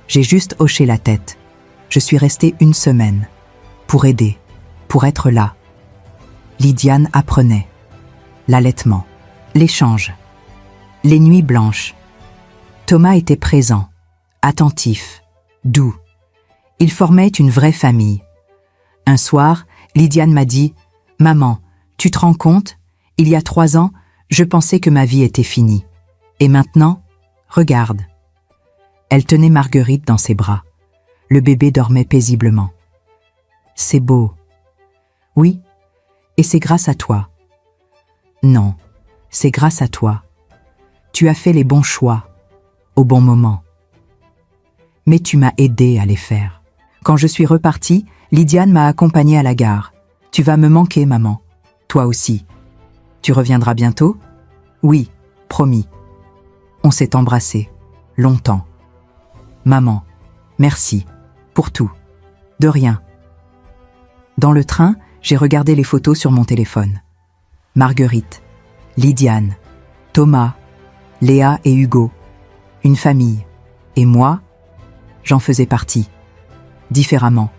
J'ai juste hoché la tête. Je suis restée 1 semaine. Pour aider. Pour être là. Lydiane apprenait. L'allaitement. L'échange. Les nuits blanches. Thomas était présent. Attentif. Doux. Ils formaient une vraie famille. Un soir, Lydiane m'a dit « Maman, tu te rends compte? Il y a 3 ans, je pensais que ma vie était finie. Et maintenant, regarde. » Elle tenait Marguerite dans ses bras. Le bébé dormait paisiblement. « C'est beau. » « Oui, et c'est grâce à toi. » « Non, c'est grâce à toi. Tu as fait les bons choix, au bon moment. Mais tu m'as aidé à les faire. Quand je suis repartie, Lydiane m'a accompagnée à la gare. « Tu vas me manquer, maman. Toi aussi. Tu reviendras bientôt ? » « Oui, promis. » On s'est embrassés, longtemps. « Maman, merci, pour tout. De rien. » Dans le train, j'ai regardé les photos sur mon téléphone. Marguerite, Lydiane, Thomas, Léa et Hugo. Une famille. Et moi, J'en faisais partie. Différemment,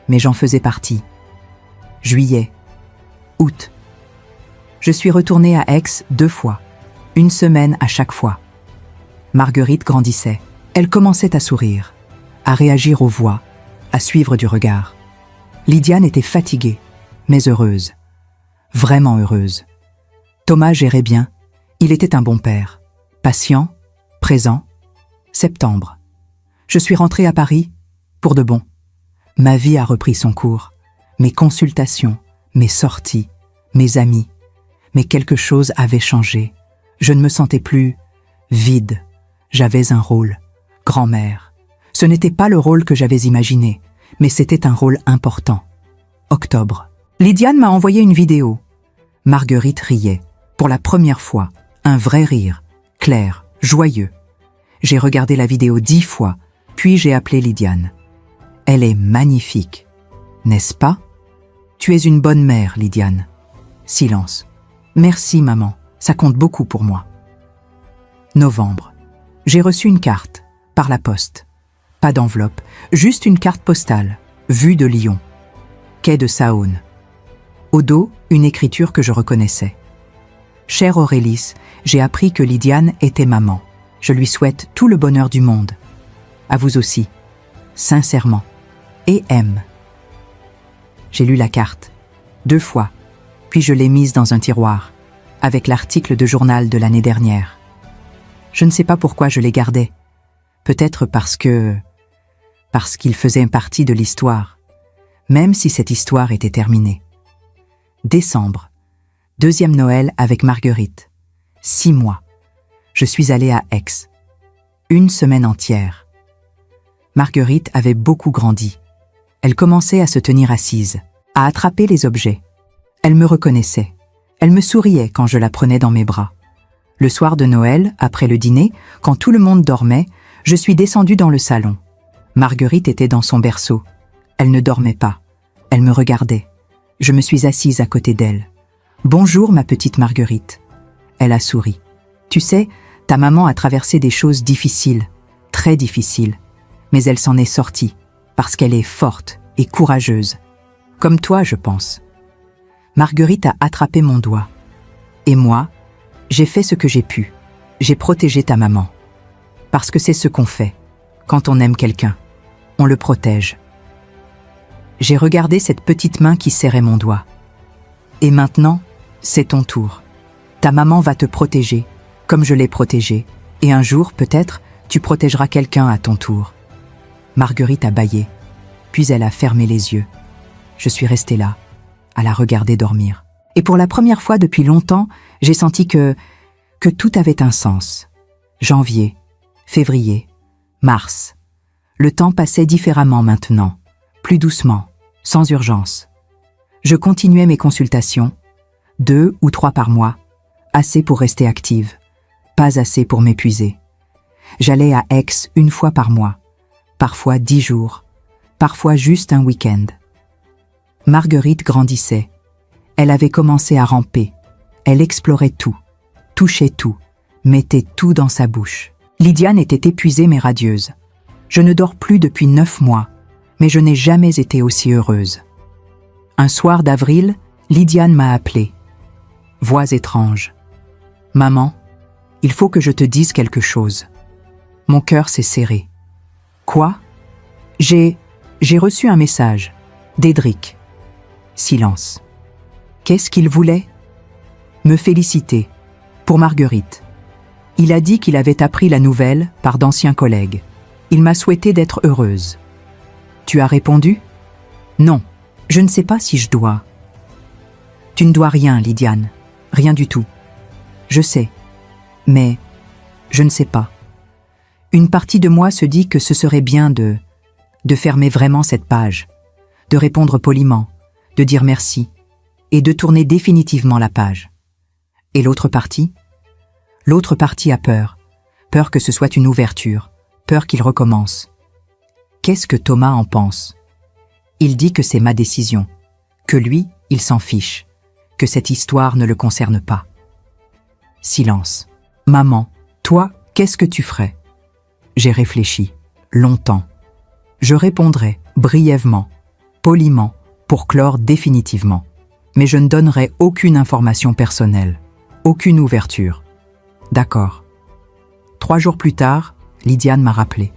mais j'en faisais partie. Juillet, août. Je suis retournée à Aix 2 fois, 1 semaine à chaque fois. Marguerite grandissait. Elle commençait à sourire, à réagir aux voix, à suivre du regard. Lydiane était fatiguée, mais heureuse. Vraiment heureuse. Thomas gérait bien. Il était un bon père. Patient, présent. Septembre. Je suis rentrée à Paris, pour de bon. Ma vie a repris son cours. Mes consultations, mes sorties, mes amis. Mais quelque chose avait changé. Je ne me sentais plus vide. J'avais un rôle. Grand-mère. Ce n'était pas le rôle que j'avais imaginé, mais c'était un rôle important. Octobre. Lydiane m'a envoyé une vidéo. Marguerite riait. Pour la première fois, un vrai rire, clair, joyeux. J'ai regardé la vidéo 10 fois, puis j'ai appelé Lydiane. Elle est magnifique, n'est-ce pas? Tu es une bonne mère, Lydiane. Silence. Merci, maman, ça compte beaucoup pour moi. Novembre. J'ai reçu une carte, par la poste. Pas d'enveloppe, juste une carte postale, vue de Lyon. Quai de Saône. Au dos, une écriture que je reconnaissais. Chère Aurélis, j'ai appris que Lydiane était maman. Je lui souhaite tout le bonheur du monde. À vous aussi. Sincèrement. Et M. J'ai lu la carte. 2 fois. Puis je l'ai mise dans un tiroir, avec l'article de journal de l'année dernière. Je ne sais pas pourquoi je les gardais. Peut-être parce qu'il faisait partie de l'histoire, même si cette histoire était terminée. Décembre. 2e Noël avec Marguerite. 6 mois. Je suis allée à Aix. 1 semaine entière. Marguerite avait beaucoup grandi. Elle commençait à se tenir assise, à attraper les objets. Elle me reconnaissait. Elle me souriait quand je la prenais dans mes bras. Le soir de Noël, après le dîner, quand tout le monde dormait, je suis descendue dans le salon. Marguerite était dans son berceau. Elle ne dormait pas. Elle me regardait. Je me suis assise à côté d'elle. « Bonjour, ma petite Marguerite. » Elle a souri. « Tu sais, ta maman a traversé des choses difficiles, très difficiles, mais elle s'en est sortie, parce qu'elle est forte et courageuse. Comme toi, je pense. » Marguerite a attrapé mon doigt. Et moi, j'ai fait ce que j'ai pu. J'ai protégé ta maman. Parce que c'est ce qu'on fait. Quand on aime quelqu'un, on le protège. J'ai regardé cette petite main qui serrait mon doigt. Et maintenant, c'est ton tour. Ta maman va te protéger, comme je l'ai protégée. Et un jour, peut-être, tu protégeras quelqu'un à ton tour. Marguerite a bâillé, puis elle a fermé les yeux. Je suis restée là, à la regarder dormir. Et pour la première fois depuis longtemps, j'ai senti que tout avait un sens. Janvier, février, mars. Le temps passait différemment maintenant, plus doucement, sans urgence. Je continuais mes consultations, 2 ou 3 par mois, assez pour rester active, pas assez pour m'épuiser. J'allais à Aix 1 fois par mois, parfois 10 jours, parfois juste un week-end. Marguerite grandissait. Elle avait commencé à ramper. Elle explorait tout, touchait tout, mettait tout dans sa bouche. Lydiane était épuisée mais radieuse. Je ne dors plus depuis 9 mois, mais je n'ai jamais été aussi heureuse. Un soir d'avril, Lydiane m'a appelée. Voix étrange. « Maman, il faut que je te dise quelque chose. » Mon cœur s'est serré. « Quoi ?» J'ai reçu un message. D'Edric. Silence. Qu'est-ce qu'il voulait? Me féliciter. Pour Marguerite. Il a dit qu'il avait appris la nouvelle par d'anciens collègues. Il m'a souhaité d'être heureuse. Tu as répondu? Non, je ne sais pas si je dois. Tu ne dois rien, Lydiane. Rien du tout. Je sais. Mais je ne sais pas. Une partie de moi se dit que ce serait bien de fermer vraiment cette page, de répondre poliment, de dire merci, et de tourner définitivement la page. Et l'autre partie? L'autre partie a peur. Peur que ce soit une ouverture, peur qu'il recommence. Qu'est-ce que Thomas en pense? Il dit que c'est ma décision, que lui, il s'en fiche, que cette histoire ne le concerne pas. Silence. Maman, toi, qu'est-ce que tu ferais? J'ai réfléchi, longtemps. Je répondrai brièvement, poliment, pour clore définitivement. Mais je ne donnerai aucune information personnelle, aucune ouverture. D'accord. 3 jours plus tard, Lydiane m'a rappelé.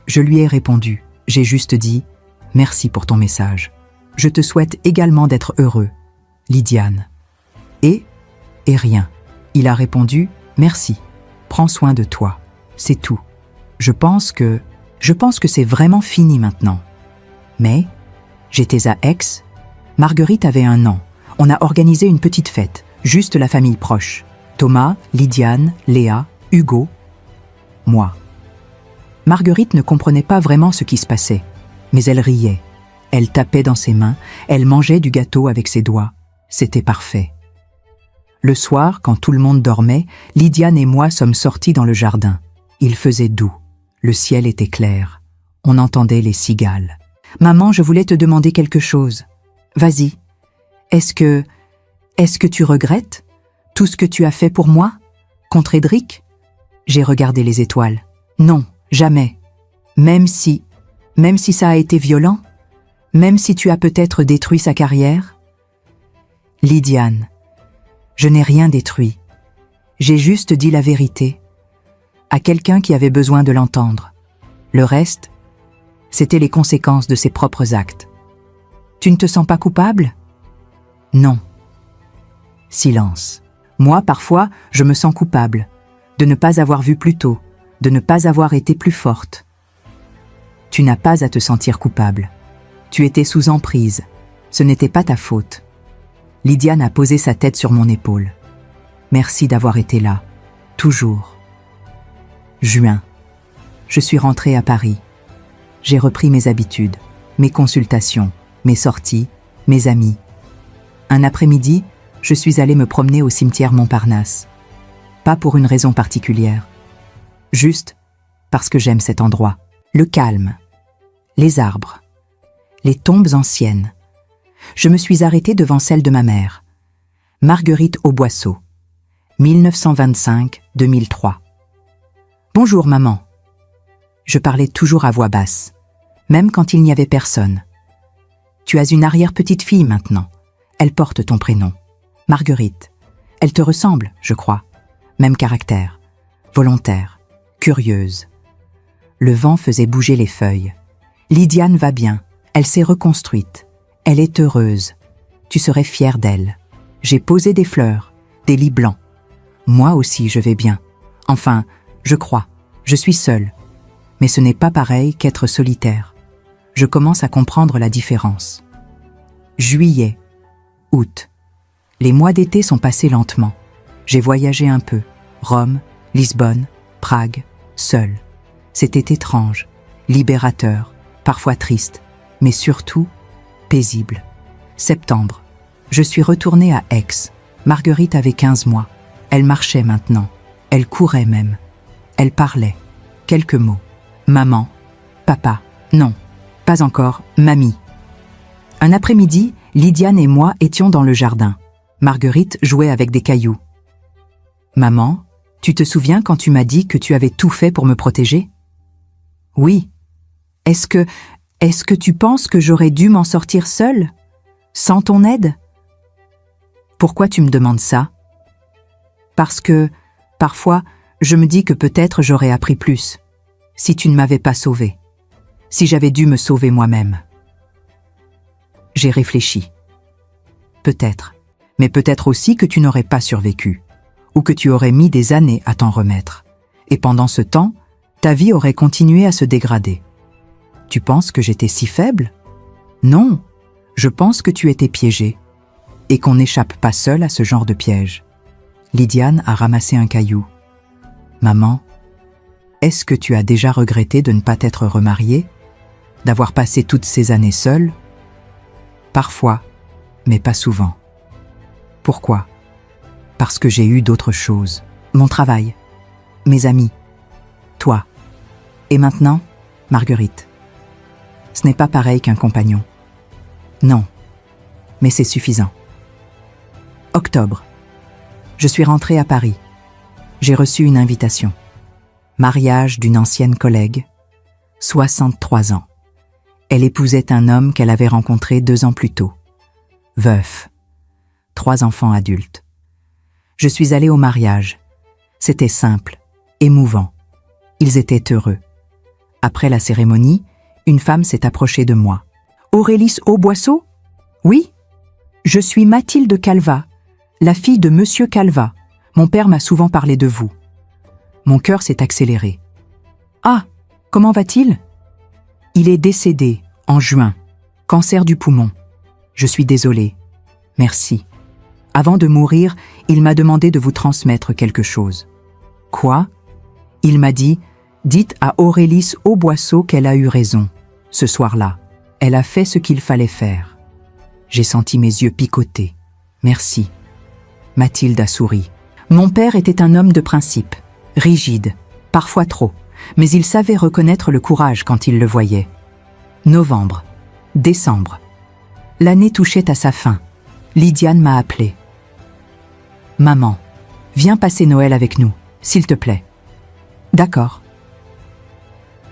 Je lui ai répondu. J'ai juste dit « Merci pour ton message. Je te souhaite également d'être heureux, Lydiane. » Et rien. Il a répondu « Merci. Prends soin de toi. C'est tout. Je pense que c'est vraiment fini maintenant. » Mais j'étais à Aix. Marguerite avait 1 an. On a organisé une petite fête, juste la famille proche. Thomas, Lydiane, Léa, Hugo, moi. Marguerite ne comprenait pas vraiment ce qui se passait, mais elle riait. Elle tapait dans ses mains, elle mangeait du gâteau avec ses doigts. C'était parfait. Le soir, quand tout le monde dormait, Lydiane et moi sommes sortis dans le jardin. Il faisait doux. Le ciel était clair. On entendait les cigales. « Maman, je voulais te demander quelque chose. Vas-y. Est-ce que tu regrettes tout ce que tu as fait pour moi, contre Édric ?» J'ai regardé les étoiles. Non, jamais. Même si ça a été violent, même si tu as peut-être détruit sa carrière. Lydiane, je n'ai rien détruit. J'ai juste dit la vérité à quelqu'un qui avait besoin de l'entendre. Le reste, c'était les conséquences de ses propres actes. Tu ne te sens pas coupable ? Non. Silence. Moi, parfois, je me sens coupable de ne pas avoir vu plus tôt, de ne pas avoir été plus forte. Tu n'as pas à te sentir coupable. Tu étais sous emprise. Ce n'était pas ta faute. Lydiane a posé sa tête sur mon épaule. Merci d'avoir été là. Toujours. Juin. Je suis rentrée à Paris. J'ai repris mes habitudes, mes consultations, mes sorties, mes amis. Un après-midi, je suis allée me promener au cimetière Montparnasse. Pas pour une raison particulière. Juste parce que j'aime cet endroit. Le calme, les arbres, les tombes anciennes. Je me suis arrêtée devant celle de ma mère, Marguerite Auboisseau, 1925-2003. « Bonjour maman. » Je parlais toujours à voix basse, même quand il n'y avait personne. « Tu as une arrière-petite-fille maintenant. Elle porte ton prénom. Marguerite. Elle te ressemble, je crois. Même caractère. Volontaire. Curieuse. » Le vent faisait bouger les feuilles. « Lydiane va bien. Elle s'est reconstruite. Elle est heureuse. Tu serais fière d'elle. J'ai posé des fleurs, des lits blancs. Moi aussi, je vais bien. Enfin, je crois. Je suis seule. Mais ce n'est pas pareil qu'être solitaire. Je commence à comprendre la différence. Juillet, août. Les mois d'été sont passés lentement. J'ai voyagé un peu. Rome, Lisbonne, Prague, seule. C'était étrange, libérateur, parfois triste, mais surtout paisible. Septembre. Je suis retournée à Aix. Marguerite avait 15 mois. Elle marchait maintenant. Elle courait même. Elle parlait. Quelques mots. Maman. Papa. Non. Pas encore. Mamie. Un après-midi, Lydiane et moi étions dans le jardin. Marguerite jouait avec des cailloux. Maman, tu te souviens quand tu m'as dit que tu avais tout fait pour me protéger ? Oui. Est-ce que tu penses que j'aurais dû m'en sortir seule ? Sans ton aide ? Pourquoi tu me demandes ça ? Parce que, parfois, je me dis que peut-être j'aurais appris plus, si tu ne m'avais pas sauvée, si j'avais dû me sauver moi-même. J'ai réfléchi. Peut-être, mais peut-être aussi que tu n'aurais pas survécu, ou que tu aurais mis des années à t'en remettre, et pendant ce temps, ta vie aurait continué à se dégrader. Tu penses que j'étais si faible ? Non, je pense que tu étais piégée, et qu'on n'échappe pas seul à ce genre de piège. Lydiane a ramassé un caillou. Maman, est-ce que tu as déjà regretté de ne pas t'être remariée, d'avoir passé toutes ces années seule ? Parfois, mais pas souvent. Pourquoi ? Parce que j'ai eu d'autres choses. Mon travail, mes amis, toi. Et maintenant, Marguerite. Ce n'est pas pareil qu'un compagnon. Non, mais c'est suffisant. Octobre. Je suis rentrée à Paris. J'ai reçu une invitation. Mariage d'une ancienne collègue, 63 ans. Elle épousait un homme qu'elle avait rencontré 2 ans plus tôt. Veuf. 3 enfants adultes. Je suis allée au mariage. C'était simple, émouvant. Ils étaient heureux. Après la cérémonie, une femme s'est approchée de moi. « Aurélis Auboisseau ? Oui ? Je suis Mathilde Calva, la fille de Monsieur Calva. Mon père m'a souvent parlé de vous. » Mon cœur s'est accéléré. « Ah, comment va-t-il ? » « Il est décédé, en juin. Cancer du poumon. Je suis désolée. Merci. Avant de mourir, il m'a demandé de vous transmettre quelque chose. » « Quoi ? » Il m'a dit « Dites à Aurélis Auboisseau qu'elle a eu raison. Ce soir-là, elle a fait ce qu'il fallait faire. » J'ai senti mes yeux picoter. « Merci. » Mathilde a souri. Mon père était un homme de principe, rigide, parfois trop, mais il savait reconnaître le courage quand il le voyait. Novembre, décembre. L'année touchait à sa fin. Lydiane m'a appelée. « Maman, viens passer Noël avec nous, s'il te plaît. » « D'accord. »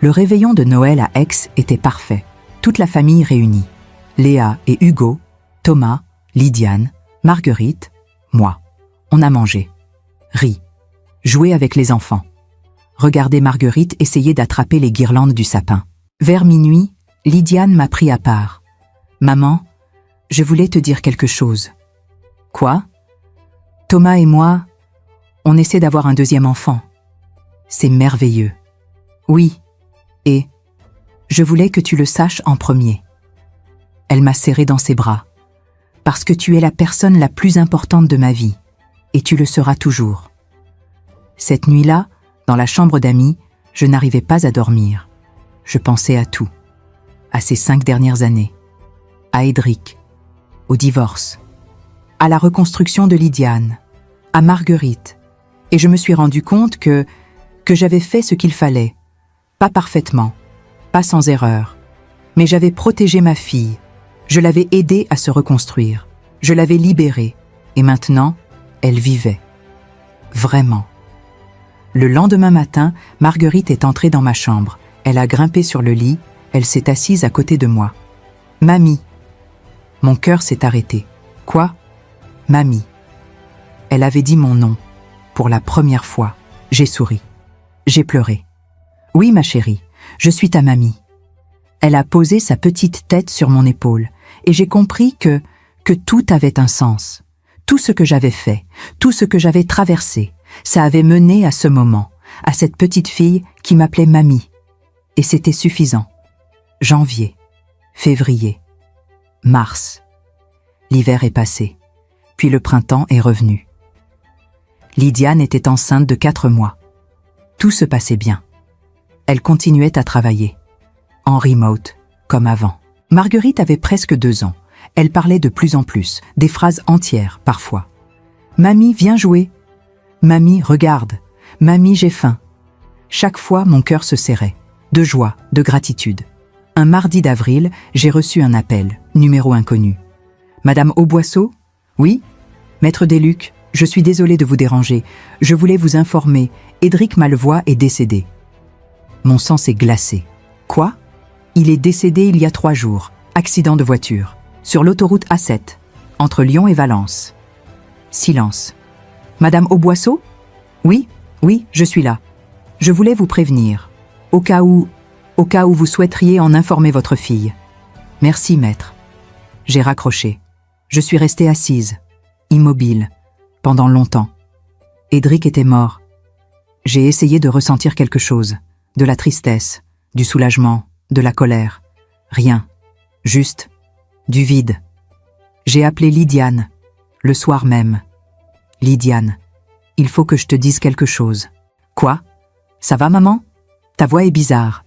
Le réveillon de Noël à Aix était parfait. Toute la famille réunie. Léa et Hugo, Thomas, Lydiane, Marguerite, moi. On a mangé, ri, joué avec les enfants. Regardé Marguerite essayer d'attraper les guirlandes du sapin. Vers minuit, Lydiane m'a pris à part. « Maman, je voulais te dire quelque chose. »« Quoi ? » ?»« Thomas et moi, on essaie d'avoir un 2e enfant. C'est merveilleux. »« Oui, et je voulais que tu le saches en premier. » Elle m'a serré dans ses bras. « Parce que tu es la personne la plus importante de ma vie, et tu le seras toujours. » Cette nuit-là, dans la chambre d'amis, je n'arrivais pas à dormir. Je pensais à tout. À ces 5 dernières années. À Édric. Au divorce. À la reconstruction de Lydiane. À Marguerite. Et je me suis rendu compte que j'avais fait ce qu'il fallait. Pas parfaitement. Pas sans erreur. Mais j'avais protégé ma fille. Je l'avais aidée à se reconstruire. Je l'avais libérée. Et maintenant, elle vivait. Vraiment. Le lendemain matin, Marguerite est entrée dans ma chambre. Elle a grimpé sur le lit. Elle s'est assise à côté de moi. « Mamie !» Mon cœur s'est arrêté. « Quoi ? » « Mamie. » Elle avait dit mon nom. Pour la première fois, j'ai souri. J'ai pleuré. « Oui, ma chérie, je suis ta mamie. » Elle a posé sa petite tête sur mon épaule et j'ai compris que tout avait un sens. Tout ce que j'avais fait, tout ce que j'avais traversé, ça avait mené à ce moment, à cette petite fille qui m'appelait mamie. Et c'était suffisant. Janvier, février, mars. L'hiver est passé, puis le printemps est revenu. Lydiane était enceinte de 4 mois. Tout se passait bien. Elle continuait à travailler. En remote, comme avant. Marguerite avait presque 2 ans. Elle parlait de plus en plus, des phrases entières, parfois. « Mamie, viens jouer. Mamie, regarde. Mamie, j'ai faim. » Chaque fois, mon cœur se serrait. De joie, de gratitude. Un mardi d'avril, j'ai reçu un appel, numéro inconnu. « Madame Auboisseau ? Oui ? Maître Desluc, je suis désolée de vous déranger. Je voulais vous informer. Édric Malvois est décédé. » Mon sang s'est glacé. « Quoi ? Il est décédé il y a 3 jours. Accident de voiture. Sur l'autoroute A7, entre Lyon et Valence. » Silence. « Madame Auboisseau ? Oui, je suis là. Je voulais vous prévenir. Au cas où vous souhaiteriez en informer votre fille. » Merci, maître. J'ai raccroché. Je suis restée assise, immobile, pendant longtemps. Édric était mort. J'ai essayé de ressentir quelque chose, de la tristesse, du soulagement, de la colère. Rien, juste du vide. J'ai appelé Lydiane, le soir même. « Lydiane, il faut que je te dise quelque chose. »« Quoi ? Ça va, maman ? Ta voix est bizarre.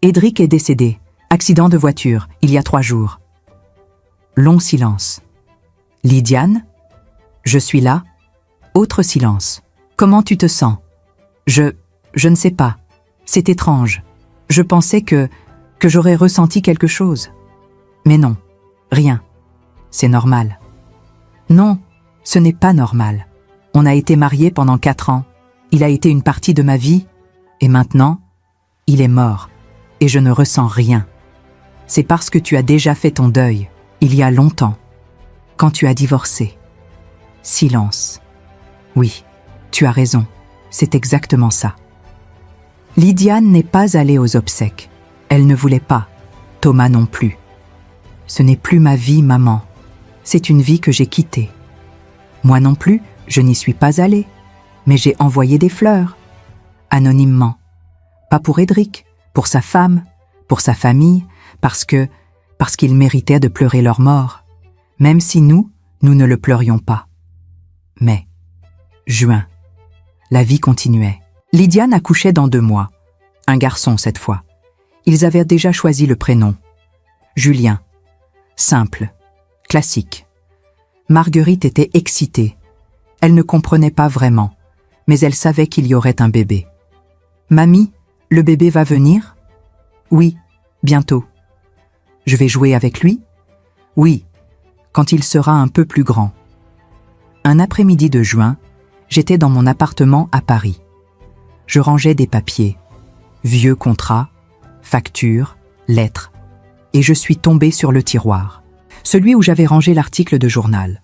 Édric est décédé. Accident de voiture, il y a 3 jours. » Long silence. « Lydiane ? Je suis là. » Autre silence. « Comment tu te sens ? » Je ne sais pas. C'est étrange. Je pensais que j'aurais ressenti quelque chose. Mais non, rien. C'est normal. Non, ce n'est pas normal. On a été mariés pendant 4 ans. Il a été une partie de ma vie. Et maintenant, il est mort. Et je ne ressens rien. C'est parce que tu as déjà fait ton deuil, il y a longtemps, quand tu as divorcé. Silence. Oui, tu as raison, c'est exactement ça. Lydiane n'est pas allée aux obsèques. Elle ne voulait pas, Thomas non plus. Ce n'est plus ma vie, maman. C'est une vie que j'ai quittée. Moi non plus, je n'y suis pas allée, mais j'ai envoyé des fleurs, anonymement. Pas pour Édric, pour sa femme, pour sa famille, parce qu'ils méritaient de pleurer leur mort, même si nous ne le pleurions pas. Mais, juin, la vie continuait. Lydiane accouchait dans 2 mois. Un garçon cette fois. Ils avaient déjà choisi le prénom. Julien. Simple. Classique. Marguerite était excitée. Elle ne comprenait pas vraiment, mais elle savait qu'il y aurait un bébé. « Mamie, le bébé va venir ?»« Oui, bientôt. »« Je vais jouer avec lui ?»« Oui, quand il sera un peu plus grand. » Un après-midi de juin, j'étais dans mon appartement à Paris. Je rangeais des papiers, vieux contrats, factures, lettres, et je suis tombée sur le tiroir, celui où j'avais rangé l'article de journal,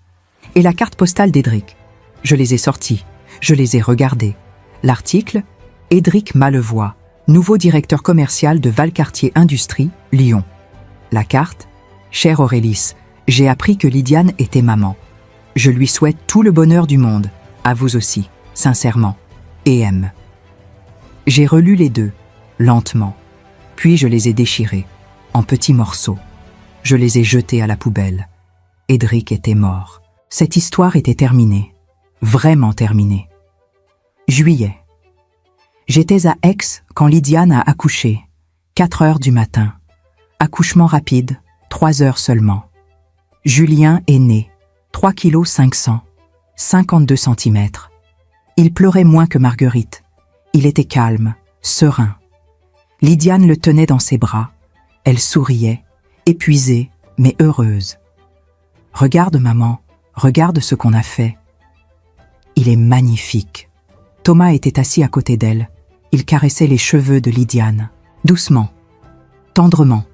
et la carte postale d'Édric. Je les ai sortis, je les ai regardés. L'article, Édric Malevoie, nouveau directeur commercial de Valcartier Industrie, Lyon. La carte, chère Aurélis, j'ai appris que Lydiane était maman. Je lui souhaite tout le bonheur du monde, à vous aussi, sincèrement, et M. J'ai relu les 2, lentement, puis je les ai déchirés, en petits morceaux. Je les ai jetés à la poubelle. Édric était mort. Cette histoire était terminée, vraiment terminée. Juillet. J'étais à Aix quand Lydiane a accouché, 4 heures du matin. Accouchement rapide, 3 heures seulement. Julien est né, 3 kg 500, 52 cm. Il pleurait moins que Marguerite. Il était calme, serein. Lydiane le tenait dans ses bras. Elle souriait, épuisée, mais heureuse. « Regarde, maman, regarde ce qu'on a fait. » Il est magnifique. Thomas était assis à côté d'elle. Il caressait les cheveux de Lydiane, doucement, tendrement.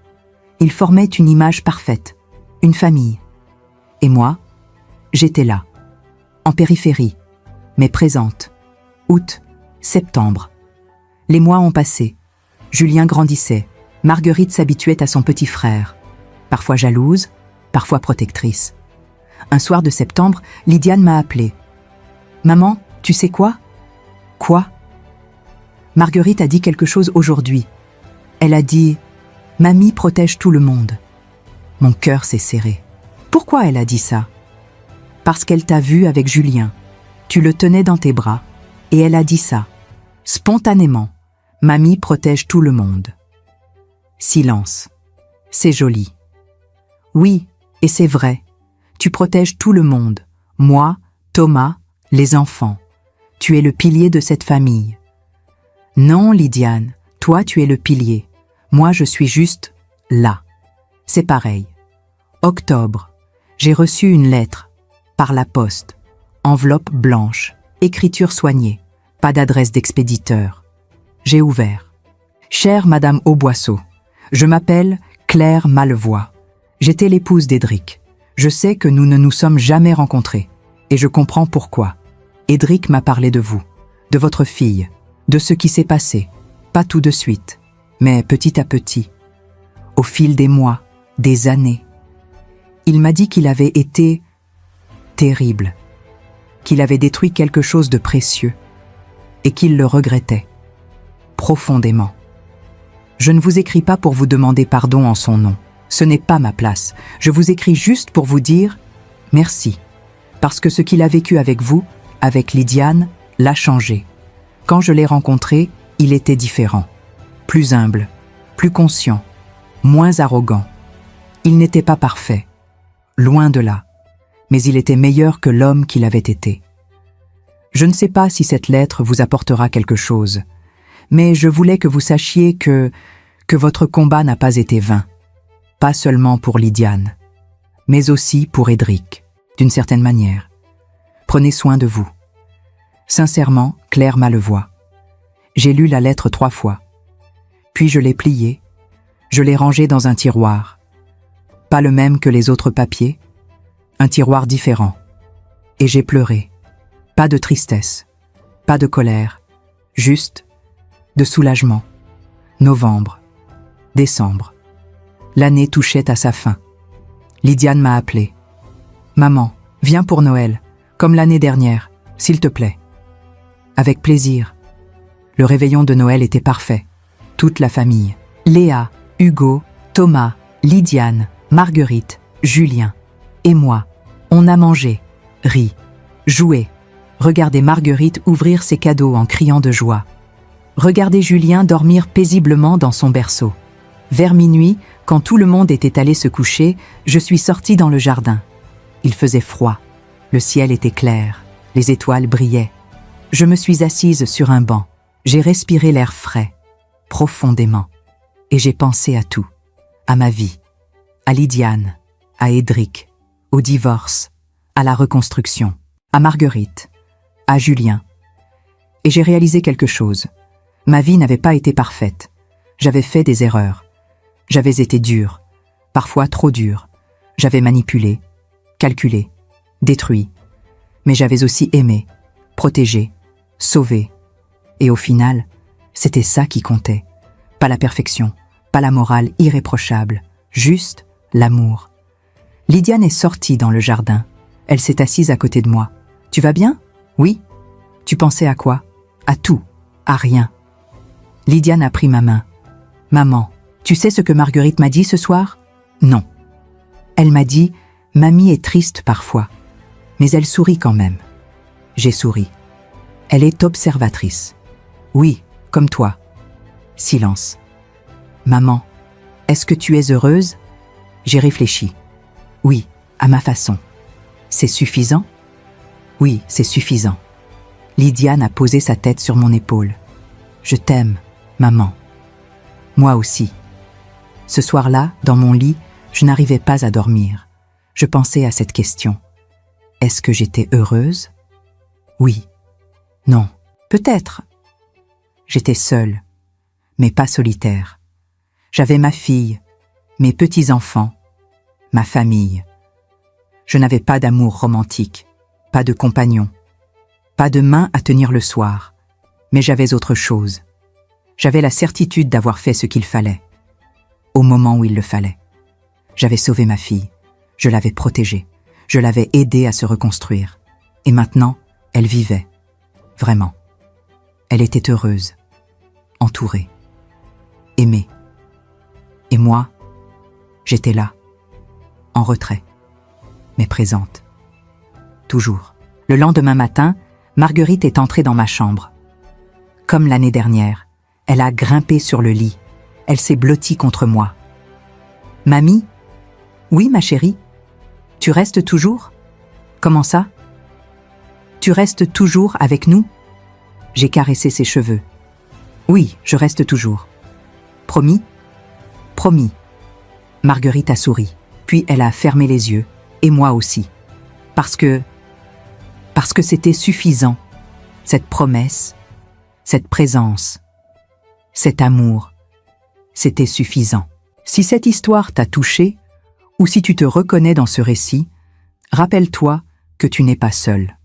Ils formaient une image parfaite, une famille. Et moi, j'étais là, en périphérie, mais présente. Août, septembre. Les mois ont passé. Julien grandissait. Marguerite s'habituait à son petit frère. Parfois jalouse, parfois protectrice. Un soir de septembre, Lydiane m'a appelée. « Maman, tu sais quoi ?»« Quoi ?» Marguerite a dit quelque chose aujourd'hui. Elle a dit « Mamie protège tout le monde ». Mon cœur s'est serré. Pourquoi elle a dit ça ? Parce qu'elle t'a vu avec Julien. Tu le tenais dans tes bras. Et elle a dit ça. Spontanément. Mamie protège tout le monde. Silence. C'est joli. Oui, et c'est vrai. Tu protèges tout le monde. Moi, Thomas, les enfants. Tu es le pilier de cette famille. Non, Lydiane, toi tu es le pilier. Moi je suis juste là. C'est pareil. Octobre. J'ai reçu une lettre. Par la poste. Enveloppe blanche. Écriture soignée. Pas d'adresse d'expéditeur. J'ai ouvert. Chère Madame Auboisseau, je m'appelle Claire Malevoie. J'étais l'épouse d'Édric. Je sais que nous ne nous sommes jamais rencontrés. Et je comprends pourquoi. Édric m'a parlé de vous, de votre fille, de ce qui s'est passé. Pas tout de suite, mais petit à petit. Au fil des mois, des années. Il m'a dit qu'il avait été terrible, qu'il avait détruit quelque chose de précieux et qu'il le regrettait profondément. Je ne vous écris pas pour vous demander pardon en son nom. Ce n'est pas ma place. Je vous écris juste pour vous dire merci, parce que ce qu'il a vécu avec vous, avec Lydiane, l'a changé. Quand je l'ai rencontré, il était différent, plus humble, plus conscient, moins arrogant. Il n'était pas parfait, loin de là, mais il était meilleur que l'homme qu'il avait été. Je ne sais pas si cette lettre vous apportera quelque chose, mais je voulais que vous sachiez que votre combat n'a pas été vain, pas seulement pour Lydiane, mais aussi pour Édric, d'une certaine manière. Prenez soin de vous. Sincèrement, Claire Malevoie. J'ai lu la lettre 3 fois, puis je l'ai pliée, Je l'ai rangé dans un tiroir. Pas le même que les autres papiers, un tiroir différent. Et j'ai pleuré. Pas de tristesse, pas de colère, juste de soulagement. Novembre, décembre. L'année touchait à sa fin. Lydiane m'a appelé. « Maman, viens pour Noël, comme l'année dernière, s'il te plaît. » Avec plaisir. Le réveillon de Noël était parfait. Toute la famille. Léa, Hugo, Thomas, Lydiane, Marguerite, Julien et moi. On a mangé, ri, joué. Regardé Marguerite ouvrir ses cadeaux en criant de joie. Regardez Julien dormir paisiblement dans son berceau. Vers minuit, quand tout le monde était allé se coucher, je suis sortie dans le jardin. Il faisait froid. Le ciel était clair. Les étoiles brillaient. Je me suis assise sur un banc. J'ai respiré l'air frais, profondément. Et j'ai pensé à tout. À ma vie. À Lydiane. À Édric. Au divorce. À la reconstruction. À Marguerite. À Julien. Et j'ai réalisé quelque chose. Ma vie n'avait pas été parfaite. J'avais fait des erreurs. J'avais été dure, parfois trop dure. J'avais manipulé, calculé, détruit. Mais j'avais aussi aimé, protégé, sauvé. Et au final, c'était ça qui comptait. Pas la perfection, pas la morale irréprochable, juste l'amour. Lydiane est sortie dans le jardin. Elle s'est assise à côté de moi. « Tu vas bien ? » « Oui. »« Tu pensais à quoi ? » ?»« À tout, à rien. » Lydiane a pris ma main. « Maman, tu sais ce que Marguerite m'a dit ce soir ? » ?»« Non. » Elle m'a dit « Mamie est triste parfois, mais elle sourit quand même. » J'ai souri. Elle est observatrice. « Oui, comme toi. » Silence. « Maman, est-ce que tu es heureuse ? » J'ai réfléchi. « Oui, à ma façon. » « C'est suffisant ? » « Oui, c'est suffisant. » Lydiane a posé sa tête sur mon épaule. « Je t'aime, maman. » Moi aussi. Ce soir-là, dans mon lit, je n'arrivais pas à dormir. Je pensais à cette question. Est-ce que j'étais heureuse ? Oui. Non. Peut-être. J'étais seule, mais pas solitaire. J'avais ma fille, mes petits-enfants, ma famille. Je n'avais pas d'amour romantique, pas de compagnon, pas de main à tenir le soir, mais j'avais autre chose. J'avais la certitude d'avoir fait ce qu'il fallait, au moment où il le fallait. J'avais sauvé ma fille, je l'avais protégée, je l'avais aidée à se reconstruire. Et maintenant, elle vivait, vraiment. Elle était heureuse, entourée, aimée. Et moi, j'étais là, en retrait, mais présente. Toujours. Le lendemain matin, Marguerite est entrée dans ma chambre. Comme l'année dernière, elle a grimpé sur le lit. Elle s'est blottie contre moi. « Mamie ? Oui, ma chérie ? Tu restes toujours ? Comment ça ? Tu restes toujours avec nous ? » J'ai caressé ses cheveux. « Oui, je reste toujours. »« Promis ? » ?»« Promis. » Marguerite a souri, puis elle a fermé les yeux, et moi aussi. Parce que c'était suffisant, cette promesse, cette présence, cet amour, c'était suffisant. Si cette histoire t'a touché, ou si tu te reconnais dans ce récit, rappelle-toi que tu n'es pas seul.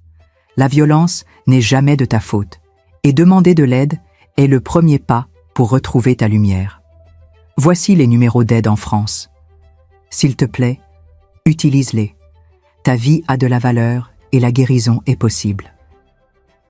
La violence n'est jamais de ta faute, et demander de l'aide est le premier pas pour retrouver ta lumière. Voici les numéros d'aide en France. S'il te plaît, utilise-les. Ta vie a de la valeur et la guérison est possible.